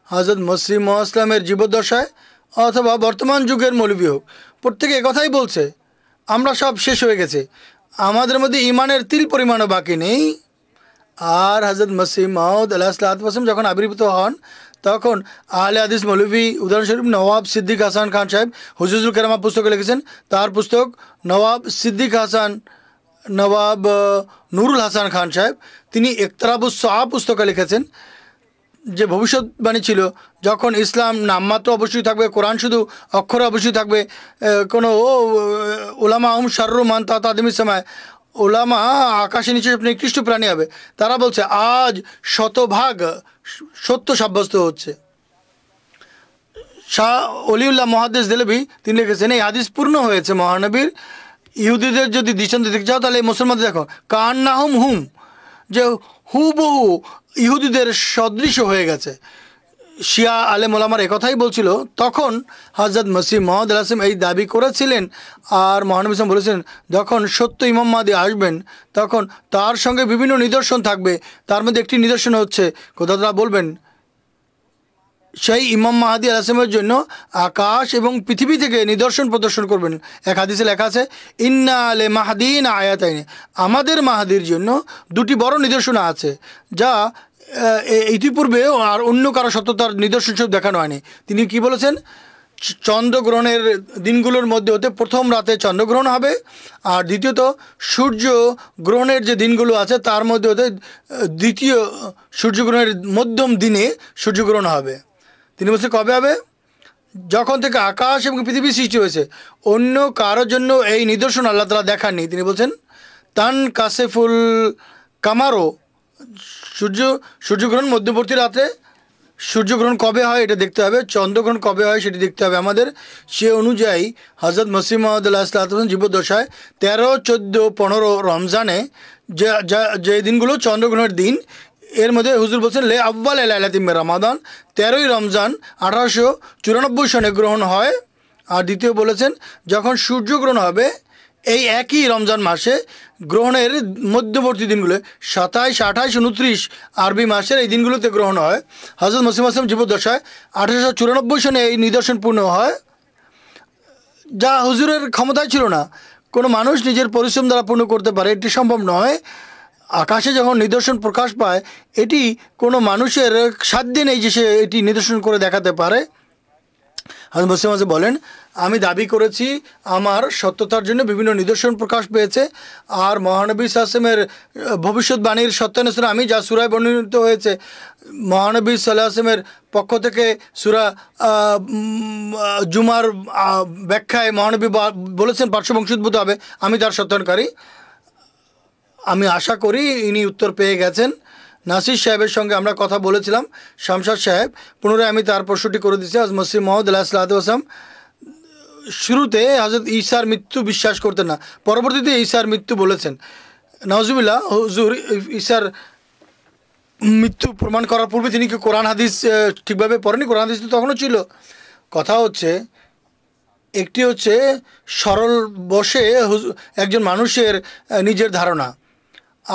হযরত মসিহ মাউদ ইসলামের জীবদ্দশায় অথবা বর্তমান যুগের মৌলভী হোক, প্রত্যেকে একথাই বলছে, আমরা সব শেষ হয়ে গেছে, আমাদের মধ্যে ঈমানের তিল পরিমাণও বাকি নেই। আর হযরত মসিহ মাউদ আলাইহিসসালাম যখন আবির্ভূত হন তখন আহলে হাদিস মৌলভী, উদাহরণস্বরূপ নওয়াব সিদ্দিক হাসান খান সাহেব হুজুজুল কেরামা পুস্তকে লিখেছেন, তার পুস্তক নওয়াব সিদ্দিক হাসান, নওয়াব নুরুল হাসান খান সাহেব, তিনি ইকতরাবুস সাআ পুস্তকে লিখেছেন যে ভবিষ্যৎবাণী ছিল যখন ইসলাম নামমাত্র অবশ্যই থাকবে, কোরআন শুধু অক্ষরে অবশ্যই থাকবে, কোনো উলামা শাররু মান তাহত আদমিস সামায়, ওলামা আকাশে নিচে নিকৃষ্ট প্রাণী হবে। তারা বলছে আজ শতভাগ সত্য সাব্যস্ত হচ্ছে। শাহ অলিউল্লাহ মুহাদ্দিস দেহলভী তিনি লিখেছেন, এই হাদিস পূর্ণ হয়েছে মহানবীর। ইহুদিদের যদি দৃষ্টান্ত দেখতে চাও তাহলে মুসলমানদের দেখো, কান্নাহুম হুম, যে হুবহু ইহুদিদের সদৃশ হয়ে গেছে। শিয়া আলেম ওলামার একথাই বলছিল। তখন হযরত মসিহ মাউদ আলাইহিস সালাম এই দাবি করেছিলেন। আর মহানবী সাল্লাল্লাহু আলাইহি ওয়াসাল্লাম বলেছেন, যখন সত্য ইমাম মাহদী আসবেন তখন তার সঙ্গে বিভিন্ন নিদর্শন থাকবে। তার মধ্যে একটি নিদর্শন হচ্ছে, কোথাও তারা বলবেন সেই ইমাম মাহদী আলাইহিস সালামের জন্য আকাশ এবং পৃথিবী থেকে নিদর্শন প্রদর্শন করবেন। এক হাদিসে লেখা আছে, ইন্না লে মাহদিন আয়াতাইন, আমাদের মাহাদির জন্য দুটি বড় নিদর্শন আছে, যা ইতিপূর্বেও আর অন্য কারো সত্যতার নিদর্শন সব দেখানো হয়নি। তিনি কি বলেছেন? চন্দ্রগ্রহণের দিনগুলোর মধ্যে হতে প্রথম রাতে চন্দ্রগ্রহণ হবে, আর দ্বিতীয়ত সূর্য গ্রহণের যে দিনগুলো আছে তার মধ্যে হতে দ্বিতীয় সূর্যগ্রহণের মধ্যম দিনে সূর্যগ্রহণ হবে। তিনি বলছেন কবে হবে? যখন থেকে আকাশ এবং পৃথিবী সৃষ্টি হয়েছে অন্য কারোর জন্য এই নিদর্শন আল্লাহ তাআলা দেখাননি। তিনি বলছেন, তান কাসেফুল কামারো, সূর্যগ্রহণ মধ্যবর্তী রাতে, সূর্যগ্রহণ কবে হয় এটা দেখতে হবে, চন্দ্রগ্রহণ কবে হয় সেটি দেখতে হবে আমাদের। সে অনুযায়ী হযরত মসিহ মাউদ আলাইহিসসালাম জীবদ্দশায় 13, 14, 15 রমজানে যে দিনগুলো চন্দ্রগ্রহণের দিন, এর মধ্যে হুজুর বলছেন লে আউয়াল লাইলাতিন মিন রমাদান, 13ই রমজান 1894 সনে গ্রহণ হয়। আর দ্বিতীয় বলেছেন যখন সূর্যগ্রহণ হবে এই একই রমজান মাসে, গ্রহণের মধ্যবর্তী দিনগুলো 27, 28, 29 আরবি মাসের এই দিনগুলোতে গ্রহণ হয়। হযরত মসিহ মাউদ সাল্লাল্লাহু আলাইহি ওয়াসাল্লাম জীবদ্দশায় 1894 সনে এই নিদর্শন পূর্ণ হয়, যা হুজুরের ক্ষমতায় ছিল না। কোনো মানুষ নিজের পরিশ্রম দ্বারা পূর্ণ করতে পারে, এটি সম্ভব নয়। আকাশে যখন নিদর্শন প্রকাশ পায় এটি কোনো মানুষের সাধ্য নেই যে সে এটি নিদর্শন করে দেখাতে পারে। হযরত মসিহ মাউদ বলেন, আমি দাবি করেছি আমার সত্যতার জন্য বিভিন্ন নিদর্শন প্রকাশ পেয়েছে, আর মহানবী সাল্লাল্লাহু আলাইহি ওয়াসাল্লামের ভবিষ্যৎবাণীর সত্যানুসারে আমি যা সূরায় বর্ণিত হয়েছে, মহানবী সাল্লাল্লাহু আলাইহি ওয়াসাল্লামের পক্ষ থেকে সূরা জুমার ব্যাখ্যায় মহানবী বলেছেন পার্শ্ব বংশোদ্ভূত হবে, আমি তার সত্যায়নকারী। আমি আশা করি ইনি উত্তর পেয়ে গেছেন। নাসির সাহেবের সঙ্গে আমরা কথা বলেছিলাম, শামশাদ সাহেব, পুনরায় আমি তার প্রশ্নটি করে দিচ্ছি। হযরত মসিহ মাউদ আলাইহিসসালাতু ওয়াসসালাম শুরুতে হযরত ঈসার মৃত্যু বিশ্বাস করতেন না, পরবর্তীতে ঈসার মৃত্যু বলেছেন। নাউজুবিল্লাহ, হুজুর ঈসার মৃত্যু প্রমাণ করার পূর্বে তিনি কি কোরআন হাদিস ঠিকভাবে পড়েনি? কোরআন হাদিস তো তখনও ছিল। কথা হচ্ছে, একটি হচ্ছে সরল বসে একজন মানুষের নিজের ধারণা,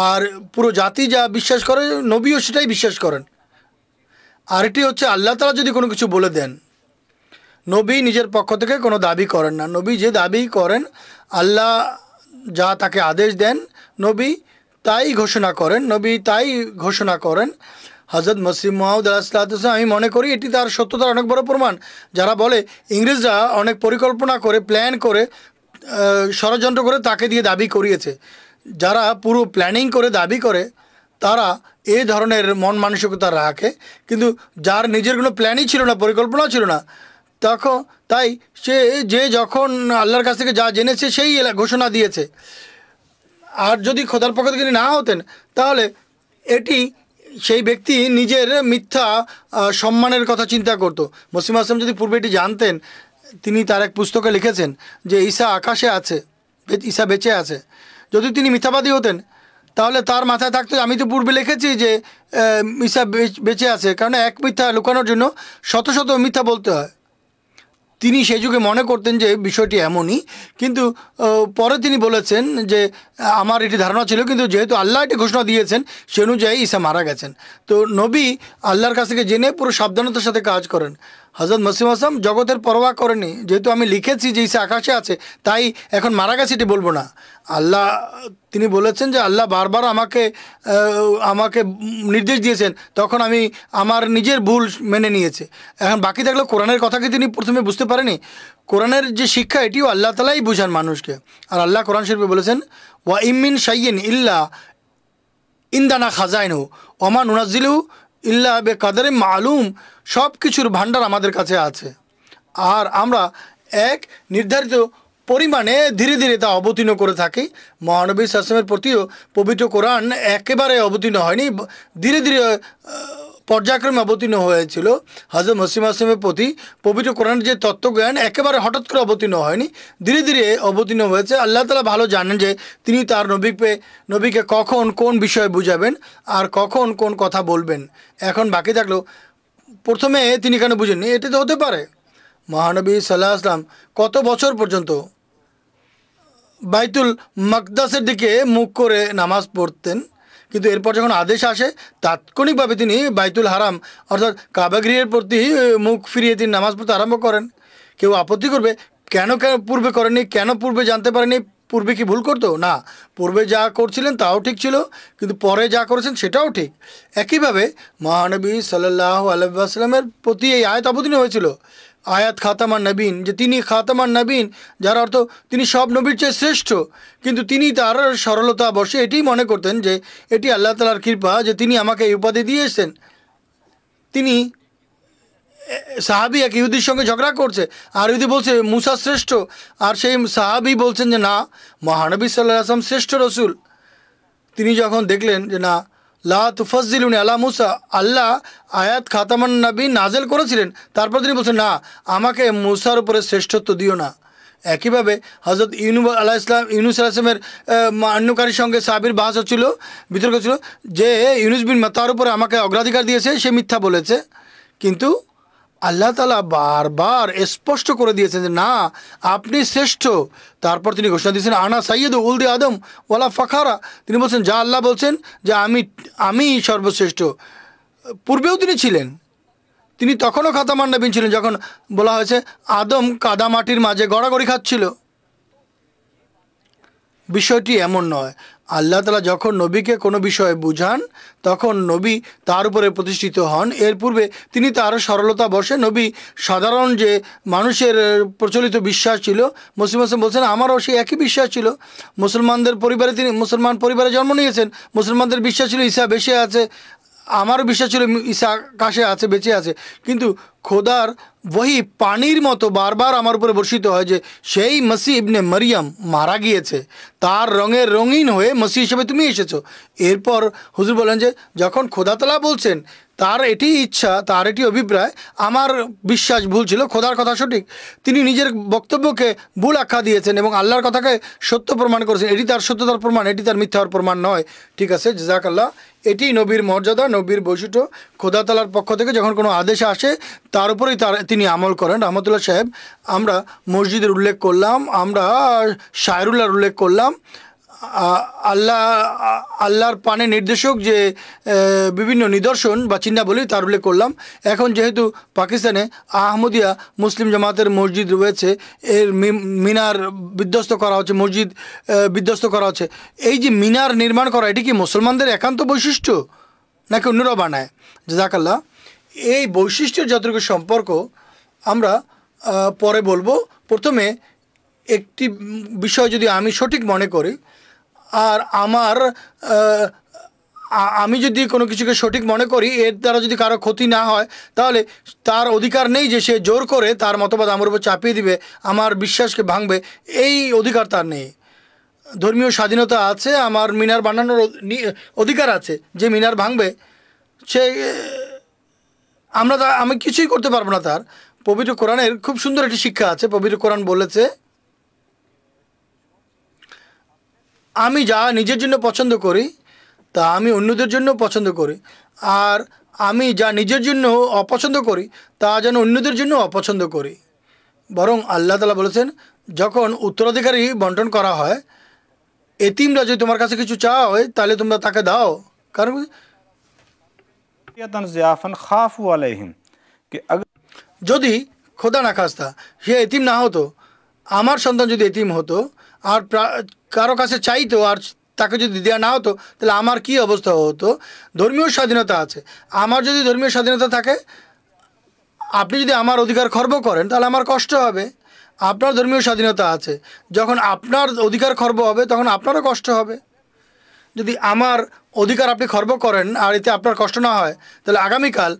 আর পুরো জাতি যা বিশ্বাস করে নবীও সেটাই বিশ্বাস করেন। আরেকটি হচ্ছে আল্লাহ তাআলা যদি কোনো কিছু বলে দেন, নবী নিজের পক্ষ থেকে কোনো দাবি করেন না। নবী যে দাবি করেন, আল্লাহ যা তাকে আদেশ দেন নবী তাই ঘোষণা করেন, নবী তাই ঘোষণা করেন। হযরত মসিহ মাউদ আলাইহিসসালাম, আমি মনে করি এটি তার সত্যতার অনেক বড় প্রমাণ। যারা বলে ইংরেজরা অনেক পরিকল্পনা করে, প্ল্যান করে, ষড়যন্ত্র করে তাকে দিয়ে দাবি করিয়েছে, যারা পুরো প্ল্যানিং করে দাবি করে তারা এই ধরনের মন মানসিকতা রাখে, কিন্তু যার নিজের কোনো প্ল্যানই ছিল না, পরিকল্পনাও ছিল না, তখন তাই যে যখন আল্লাহর কাছ থেকে যা জেনেছে সেই ঘোষণা দিয়েছে। আর যদি খোদার পক্ষ থেকে না হতেন তাহলে এটি সেই ব্যক্তি নিজের মিথ্যা সম্মানের কথা চিন্তা করতো। মসিম আসলাম যদি পূর্বে এটি জানতেন, তিনি তার এক পুস্তকে লিখেছেন যে ঈসা আকাশে আছে, ঈসা বেঁচে আছে। যদি তিনি মিথ্যাবাদী হতেন তাহলে তার মাথায় থাকতো আমি তো পূর্বে লিখেছি যে ঈসা বেঁচে আছে, কারণ এক মিথ্যা লুকানোর জন্য শত শত মিথ্যা বলতে হয়। তিনি সেই যুগে মনে করতেন যে বিষয়টি এমনই, কিন্তু পরে তিনি বলেছেন যে আমার এটি ধারণা ছিল, কিন্তু যেহেতু আল্লাহ এটি ঘোষণা দিয়েছেন সে অনুযায়ী ঈসা মারা গেছেন। তো নবী আল্লাহর কাছ থেকে জেনে পুরো সাবধানতার সাথে কাজ করেন। হযরত মসিহ আসলাম জগতের পরোয়া করেনি, যেহেতু আমি লিখেছি যে ঈসা আকাশে আছে তাই এখন মারা গেছে এটি বলবো না। আল্লাহ তিনি বলেছেন যে আল্লাহ বারবার আমাকে নির্দেশ দিয়েছেন, তখন আমি আমার নিজের ভুল মেনে নিয়েছে। এখন বাকি থাকলে কোরআনের কথা কি তিনি প্রথমে বুঝতে পারেনি? কোরআনের যে শিক্ষা এটিও আল্লাহ তালাই বুঝান মানুষকে। আর আল্লাহ কোরআন শরীফে বলেছেন ওয়া ইমিন শাইইন ইল্লা ইনদানা খাজাইনহু ওমা নুনাজ্জিলু ইল্লা বে কাদারে মালুম, সব কিছুর ভাণ্ডার আমাদের কাছে আছে আর আমরা এক নির্ধারিত পরিমাণে ধীরে ধীরে তা অবতীর্ণ করে থাকি। মহানবী সাল্লাল্লাহু আলাইহি ওয়াসাল্লামের প্রতিও পবিত্র কোরআন একেবারে অবতীর্ণ হয়নি, ধীরে ধীরে পর্যায়ক্রমে অবতীর্ণ হয়েছিল। হযরত মসিহ আসলামের প্রতি পবিত্র কোরআনের যে তত্ত্বজ্ঞান একেবারে হঠাৎ করে অবতীর্ণ হয়নি, ধীরে ধীরে অবতীর্ণ হয়েছে। আল্লাহ তাআলা ভালো জানেন যে তিনি তার নবীকে কখন কোন বিষয়ে বুঝাবেন আর কখন কোন কথা বলবেন। এখন বাকি থাকলো প্রথমে তিনি কেন বুঝেননি? এটা তো হতে পারে মহানবী সাল্লাল্লাহু আলাইহি ওয়াসাল্লাম কত বছর পর্যন্ত বাইতুল মাকদাসের দিকে মুখ করে নামাজ পড়তেন, কিন্তু এরপর যখন আদেশ আসে তাৎক্ষণিকভাবে তিনি বাইতুল হারাম অর্থাৎ কাবাগৃহের প্রতি মুখ ফিরিয়ে তিনি নামাজ পড়তে আরম্ভ করেন। কেউ আপত্তি করবে কেন পূর্বে করেনি, কেন পূর্বে জানতে পারেনি, পূর্বে কি ভুল করতো? না, পূর্বে যা করছিলেন তাও ঠিক ছিল, কিন্তু পরে যা করেছেন সেটাও ঠিক। একইভাবে মহানবী সাল্লাল্লাহু আলাইহি ওয়াসাল্লামের প্রতি এই আয়াত অবতীর্ণ হয়েছিল, আয়াত খাতামান নবীন, যে তিনি খাতামান নবীন, যার অর্থ তিনি সব নবীর চেয়ে শ্রেষ্ঠ। কিন্তু তিনি তার সরলতা বসে এটি মনে করতেন যে এটি আল্লাহ তাআলার কৃপা যে তিনি আমাকে এই উপাধি দিয়েছেন। তিনি সাহাবি এক ইহুদির সঙ্গে ঝগড়া করছে, আর ইহুদি বলছে মুসা শ্রেষ্ঠ, আর সেই সাহাবি বলছেন যে না, মহানবী সাল্লাল্লাহু আলাইহি ওয়াসাল্লাম শ্রেষ্ঠ রসুল। তিনি যখন দেখলেন যে না লা তুফাজ্জিলুনি আলা মুসা, আল্লাহ আয়াত খাতামান নবীন নাজেল করেছিলেন, তারপর তিনি বলছেন না, আমাকে মুসার উপরে শ্রেষ্ঠত্ব দিও না। একইভাবে হযরত ইউনুস আলাইহিসসালামের মান্যকারীর সঙ্গে সাহাবীর বাস হচ্ছিল, বিতর্ক ছিল যে ইউনুস বিন মাত্তার উপরে আমাকে অগ্রাধিকার দিয়েছে, সে মিথ্যা বলেছে। কিন্তু আল্লাহ তাআলা বারবার স্পষ্ট করে দিয়েছেন যে না, আপনি শ্রেষ্ঠ। তারপর তিনি ঘোষণা দিয়েছেন আনা সাইয়্যিদু উলদি আদম ওয়ালা ফাখারা, তিনি বলছেন যা আল্লাহ বলছেন যে আমি সর্বশ্রেষ্ঠ। পূর্বেও তিনি ছিলেন, তিনি তখনও খাতামান নবীন ছিলেন যখন বলা হয়েছে আদম কাদা মাটির মাঝে গড়াগড়ি খাচ্ছিল। বিষয়টি এমন নয়, আল্লাহ তাআলা যখন নবীকে কোনো বিষয়ে বুঝান তখন নবী তার উপরে প্রতিষ্ঠিত হন। এর পূর্বে তিনি তার সরলতা বসে নবী সাধারণ যে মানুষের প্রচলিত বিশ্বাস ছিল, মুসলিম আসলাম বলছেন আমারও সেই একই বিশ্বাস ছিল। তিনি মুসলমান পরিবারে জন্ম নিয়েছেন, মুসলমানদের বিশ্বাস ছিল ঈসা বেঁচে আছে, আমারও বিশ্বাস ছিল ঈসা আকাশে আছে, বেঁচে আছে। কিন্তু খোদার ওহি পানির মতো বারবার আমার উপরে বর্ষিত হয় যে সেই মসিহ ইবনে মরিয়ম মারা গিয়েছে, তার রঙের রঙিন হয়ে মসিহ হিসেবে তুমি এসেছো। এরপর হুজুর বলেন যে যখন খোদা তাআলা বলছেন তার এটি ইচ্ছা, তার এটি অভিপ্রায়, আমার বিশ্বাস ভুল ছিল, খোদার কথা সঠিক। তিনি নিজের বক্তব্যকে ভুল আখ্যা দিয়েছেন এবং আল্লাহর কথাকে সত্য প্রমাণ করেছেন, এটি তার সত্যতার প্রমাণ, এটি তার মিথ্যার প্রমাণ নয়। ঠিক আছে, জাযাকাল্লাহ। এটি নবীর মর্যাদা, নবীর বৈশিষ্ট্য। খোদা তাআলার পক্ষ থেকে যখন কোনো আদেশ আসে তার উপরেই তিনি আমল করেন। রহমতুল্লাহ সাহেব, আমরা মসজিদের উল্লেখ করলাম, আমরা শায়রুল্লাহর উল্লেখ করলাম, আল্লাহর পানে নির্দেশক যে বিভিন্ন নিদর্শন বা চিহ্নাবলী তার উল্লেখ করলাম। এখন যেহেতু পাকিস্তানে আহমদিয়া মুসলিম জামাতের মসজিদ রয়েছে, এর মিনার বিধ্বস্ত করা হচ্ছে, মসজিদ বিধ্বস্ত করা হচ্ছে, এই যে মিনার নির্মাণ করা এটি কি মুসলমানদের একান্ত বৈশিষ্ট্য নাকি অন্যরা বানায়? জাযাকাল্লাহ। এই বৈশিষ্ট্যের যতটুকু সম্পর্ক আমরা পরে বলবো। প্রথমে একটি বিষয় যদি আমি সঠিক মনে করি, আর আমার আমি যদি কোনো কিছুকে সঠিক মনে করি, এর দ্বারা যদি কারো ক্ষতি না হয়, তাহলে তার অধিকার নেই যে সে জোর করে তার মতবাদ আমার উপর চাপিয়ে দিবে, আমার বিশ্বাসকে ভাঙবে। এই অধিকার তার নেই। ধর্মীয় স্বাধীনতা আছে, আমার মিনার বানানোর অধিকার আছে। যে মিনার ভাঙবে সে আমি কিছুই করতে পারবো না। তার পবিত্র কোরআনের খুব সুন্দর একটি শিক্ষা আছে। পবিত্র কোরআন বলেছে, আমি যা নিজের জন্য পছন্দ করি তা আমি অন্যদের জন্য পছন্দ করি, আর আমি যা নিজের জন্য অপছন্দ করি তা যেন অন্যদের জন্য অপছন্দ করি। বরং আল্লাহ তাআলা বলেছেন, যখন উত্তরাধিকারী বন্টন করা হয়, এতিমরা যদি তোমার কাছে কিছু চায় তাহলে তোমরা তাকে দাও। কারণ যদি খোদা না খাস্তা সে এতিম না হতো, আমার সন্তান যদি এতিম হতো আর কারো কাছে চাইতো আর তাকে যদি দেওয়া না হতো, তাহলে আমার কি অবস্থা হতো? ধর্মীয় স্বাধীনতা আছে। আমার যদি ধর্মীয় স্বাধীনতা থাকে, আপনি যদি আমার অধিকার খর্ব করেন তাহলে আমার কষ্ট হবে। আপনার ধর্মীয় স্বাধীনতা আছে, যখন আপনার অধিকার খর্ব হবে তখন আপনারও কষ্ট হবে। যদি আমার অধিকার আপনি খর্ব করেন আর এতে আপনার কষ্ট না হয়, তাহলে আগামীকাল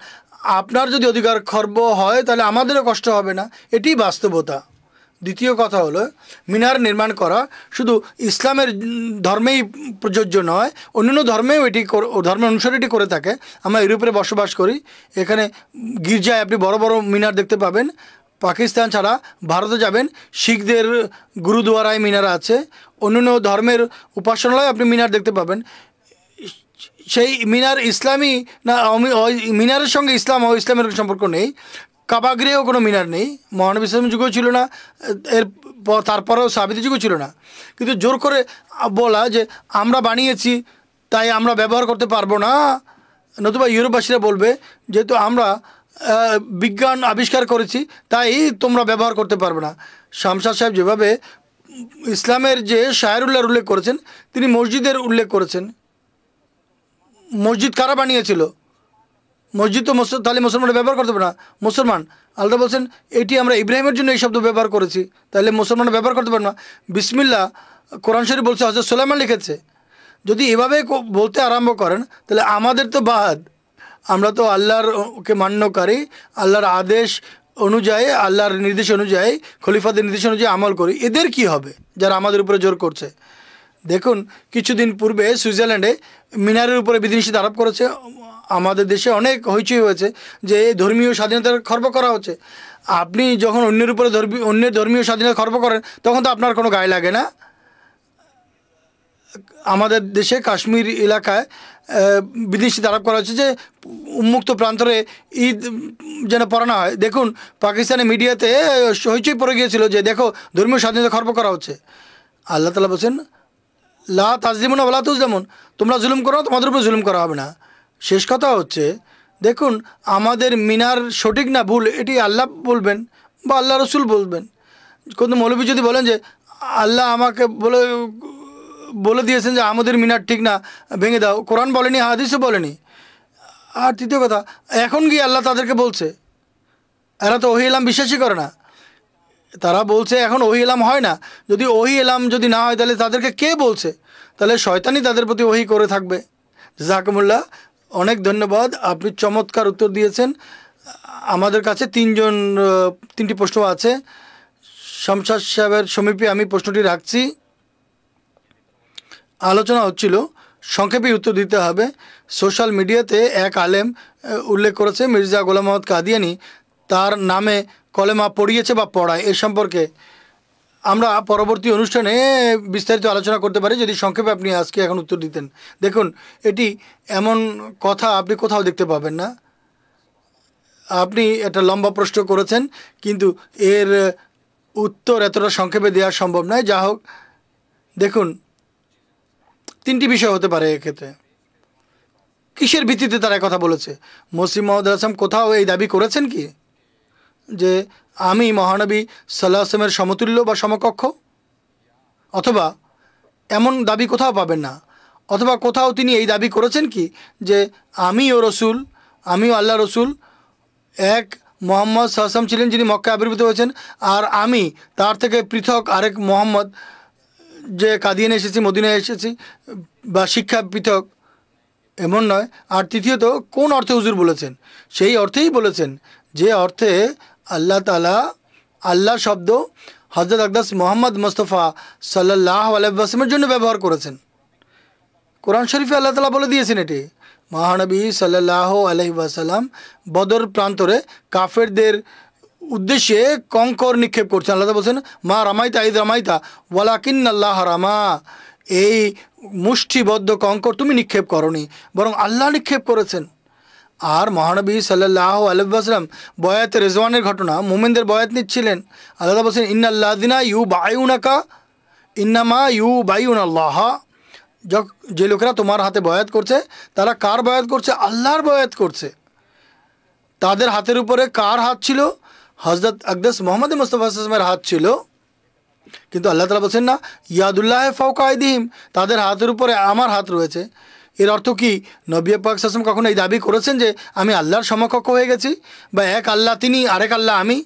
আপনার যদি অধিকার খর্ব হয় তাহলে আমাদেরও কষ্ট হবে না। এটি বাস্তবতা। দ্বিতীয় কথা হলো, মিনার নির্মাণ করা শুধু ইসলামের ধর্মেই প্রযোজ্য নয়, অন্যান্য ধর্মেও ধর্মের অনুসারে এটি করে থাকে। আমরা ইউরোপে বসবাস করি, এখানে গির্জায় আপনি বড় বড় মিনার দেখতে পাবেন। পাকিস্তান ছাড়া ভারতে যাবেন, শিখদের গুরুদুয়ারায় মিনার আছে, অন্যান্য ধর্মের উপাসনালয়ে আপনি মিনার দেখতে পাবেন। সেই মিনার ইসলামী না, মিনারের সঙ্গে ইসলাম ও ইসলামের সম্পর্ক নেই। কাবাগৃহেও কোনো মিনার নেই, মহানবী ইসলামের যুগেও ছিল না, তারপরেও সাহাবীদের যুগেও ছিল না। কিন্তু জোর করে বলা যে আমরা বানিয়েছি তাই আমরা ব্যবহার করতে পারবো না, নতুবা ইউরোপবাসীরা বলবে যেহেতু আমরা বিজ্ঞান আবিষ্কার করেছি তাই তোমরা ব্যবহার করতে পারবে না। শামসাদ সাহেব যেভাবে ইসলামের যে শায়রুল্লাহর উল্লেখ করেছেন, তিনি মসজিদের উল্লেখ করেছেন। মসজিদ কারা বানিয়েছিল? মসজিদ তো তাহলে মুসলমানরা ব্যবহার করতে পারে না। মুসলমান আল্লাহ বলছেন এটি আমরা ইব্রাহিমের জন্য এই শব্দ ব্যবহার করেছি, তাহলে মুসলমানরা ব্যবহার করতে পারে না। বিসমিল্লাহ কোরআন শরীফ বলছে, হযরত সুলাইমান লিখেছে। যদি এভাবে বলতে আরম্ভ করেন তাহলে আমাদের তো বাদ, আমরা তো আল্লাহরকে মান্যকারী, আল্লাহর আদেশ অনুযায়ী, আল্লাহর নির্দেশ অনুযায়ী, খলিফাদের নির্দেশ অনুযায়ী আমল করি। এদের কি হবে যারা আমাদের উপরে জোর করছে? দেখুন, কিছুদিন পূর্বে সুইজারল্যান্ডে মিনারের উপরে বিধিনিষেধ আরোপ করেছে। আমাদের দেশে অনেক হইচই হয়েছে যে ধর্মীয় স্বাধীনতার খর্ব করা হচ্ছে। আপনি যখন অন্যের উপরে অন্যের ধর্মীয় স্বাধীনতা খর্ব করেন তখন তো আপনার কোনো গায়ে লাগে না। আমাদের দেশে কাশ্মীর এলাকায় বিধিনিষেধ আরোপ করা হচ্ছে যে উন্মুক্ত প্রান্তরে ঈদ যেন পড়ানো হয়। দেখুন, পাকিস্তানি মিডিয়াতে হইচই পড়ে গিয়েছিল যে দেখো ধর্মীয় স্বাধীনতা খর্ব করা হচ্ছে। আল্লাহ তাআলা বলছেন, লা তাজলিমুনা ওয়ালা তুজলামুন, তোমরা জুলুম করো, তোমাদের উপর জুলুম করা হবে না। শেষ কথা হচ্ছে, দেখুন আমাদের মিনার সঠিক না ভুল এটি আল্লাহ বলবেন বা আল্লাহ রসুল বলবেন। কোনো মৌলবী যদি বলেন যে আল্লাহ আমাকে বলে দিয়েছেন যে আমাদের মিনার ঠিক না, ভেঙে দাও, কোরআন বলেনি, হাদিসও বলেনি। আর তৃতীয় কথা, এখন গিয়ে আল্লাহ তাদেরকে বলছে, এরা তো ওহী ইলহাম বিশ্বাসই করে না, তারা বলছে এখন ওহী ইলহাম হয় না। যদি ওহী ইলহাম যদি না হয় তাহলে তাদেরকে কে বলছে? তাহলে শয়তানই তাদের প্রতি ওহী করে থাকবে। জাযাকুমুল্লাহ, অনেক ধন্যবাদ, আপনি চমৎকার উত্তর দিয়েছেন। আমাদের কাছে তিনটি প্রশ্ন আছে। শামসাদ সাহেবের সমীপে আমি প্রশ্নটি রাখছি। আলোচনা হচ্ছিল, সংক্ষেপে উত্তর দিতে হবে। সোশ্যাল মিডিয়াতে এক আলেম উল্লেখ করেছে মির্জা গোলাম মোহাম্মদ কাদিয়ানি তার নামে কলেমা পড়িয়েছে বা পড়ায়। এ সম্পর্কে আমরা পরবর্তী অনুষ্ঠানে বিস্তারিত আলোচনা করতে পারি যদি সংক্ষেপে আপনি আজকে এখন উত্তর দিতেন। দেখুন, এটি এমন কথা আপনি কোথাও দেখতে পাবেন না। আপনি একটা লম্বা প্রশ্ন করেছেন কিন্তু এর উত্তর এতটা সংক্ষেপে দেওয়া সম্ভব নয়। যা হোক, দেখুন তিনটি বিষয় হতে পারে এক্ষেত্রে। কিসের ভিত্তিতে তারা কথা বলেছে? মসিহ মওউদ আসলাম কোথাও এই দাবি করেছেন কি যে আমি মহানবী সাল্লাল্লাহু আলাইহি ওয়াসাল্লামের সমতুল্য বা সমকক্ষ? অথবা এমন দাবি কোথাও পাবেন না। অথবা কোথাও তিনি এই দাবি করেছেন কি যে আমিও রসুল, আমিও আল্লাহ রসুল, এক মোহাম্মদ সাল্লাল্লাহু আলাইহি ওয়াসাল্লাম ছিলেন যিনি মক্কায় আবির্ভূত হয়েছেন, আর আমি তার থেকে পৃথক আরেক মোহাম্মদ যে কাদিয়ানে এসেছি, মদিনায় এসেছি বা শিক্ষা পৃথক, এমন নয়। আর তৃতীয়ত কোন অর্থে হুজুর বলেছেন? সেই অর্থেই বলেছেন যে অর্থে আল্লাহ তাআলা আল্লাহ শব্দ হযরত আকদাস মোহাম্মদ মুস্তাফা সাল্লাল্লাহু আলাইহি ওয়াসাল্লামের জন্য ব্যবহার করেছেন। কোরআন শরীফে আল্লাহ তাআলা বলে দিয়েছেন এটি। মহানবী সাল্লাল্লাহু আলাইহি ওয়াসাল্লাম বদর প্রান্তরে কাফেরদের উদ্দেশ্যে কঙ্কর নিক্ষেপ করছেন। আল্লাহ তাআলা বলছেন, মা রামাইতা ইদ রামাইতা ওয়ালাকিন্নাল্লাহ রামা, এই মুষ্টিবদ্ধ কঙ্কর তুমি নিক্ষেপ করনি, বরং আল্লাহ নিক্ষেপ করেছেন। আর মহানবী সাল্লাল্লাহু আলাইহি ওয়াসাল্লাম বয়াতে রেজওয়ানের ঘটনা, মুমিনদের বয়াত নিচ্ছিলেন। আল্লাহ তাআলা বলছেন, ইন্নাল্লাযিনা ইউবাইউনাকা ইন্নামা ইউবাইউনাল্লাহ, যে লোকেরা তোমার হাতে বয়াত করছে তারা কার বয়াত করছে? আল্লাহর বয়াত করছে। তাদের হাতের উপরে কার হাত ছিল? হযরত আকদাস মুহাম্মদ মুস্তাফা সাল্লাল্লাহু আলাইহি ওয়াসাল্লামের হাত ছিল। কিন্তু আল্লাহ তাআলা বলছেন না, ইয়াদুল্লাহ ফাওকা আইদিহিম, তাদের হাতের উপরে আমার হাত রয়েছে। এর অর্থ কি? নবী পাক সাল্লাল্লাহু আলাইহি ওয়াসাল্লাম কখনো এই দাবি করেছেন যে আমি আল্লাহর সমকক্ষ হয়ে গেছি, বা এক আল্লাহ তিনি আরেক আল্লাহ আমি,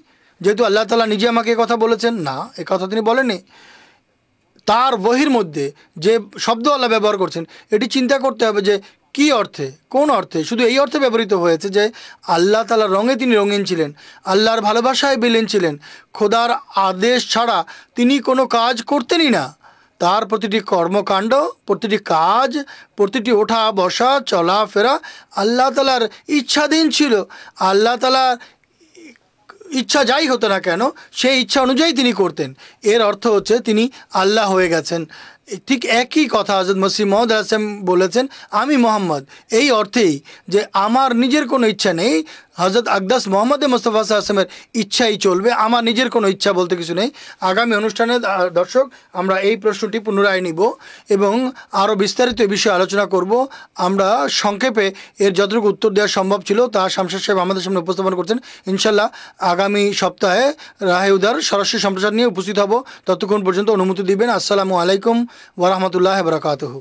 যেহেতু আল্লাহ তাআলা নিজে আমাকে কথা বলেছেন? না, এ কথা তিনি বলেননি। তার বহির মধ্যে যে শব্দ আল্লাহ ব্যবহার করছেন, এটি চিন্তা করতে হবে যে কী অর্থে, কোন অর্থে। শুধু এই অর্থে ব্যবহৃত হয়েছে যে আল্লাহ তাআলার রঙে তিনি রঙিন ছিলেন, আল্লাহর ভালোবাসায় বিলীন ছিলেন, খোদার আদেশ ছাড়া তিনি কোনো কাজ করতেনই না। তার প্রতিটি কর্মকাণ্ড, প্রতিটি কাজ, প্রতিটি ওঠা বসা চলাফেরা আল্লাহ তাআলার ইচ্ছাধীন ছিল। আল্লাহ তাআলার ইচ্ছা যাই হতো না কেন, সেই ইচ্ছা অনুযায়ী তিনি করতেন। এর অর্থ হচ্ছে তিনি আল্লাহ হয়ে গেছেন। ঠিক একই কথা হযরত মসিহ মউদ আলাইহিস সালাম বলেছেন, আমি মোহাম্মদ, এই অর্থেই যে আমার নিজের কোনো ইচ্ছা নেই, হযরত আকদাস মোহাম্মদ মুস্তাফা সাল্লাল্লাহু আলাইহি ওয়াসাল্লামের ইচ্ছাই চলবে, আমার নিজের কোনো ইচ্ছা বলতে কিছু নেই। আগামী অনুষ্ঠানে দর্শক আমরা এই প্রশ্নটি পুনরায় নিব এবং আরও বিস্তারিত এই বিষয়ে আলোচনা করব। আমরা সংক্ষেপে এর যতটুকু উত্তর দেওয়া সম্ভব ছিল তা শামসাদ সাহেব আমাদের সামনে উপস্থাপন করছেন। ইনশাল্লাহ আগামী সপ্তাহে রাহে উদার সরাসরি সম্প্রচার নিয়ে উপস্থিত হব। ততক্ষণ পর্যন্ত অনুমতি দিবেন। আসসালামু আলাইকুম ওয়া রাহমাতুল্লাহি ওয়া বারাকাতুহু।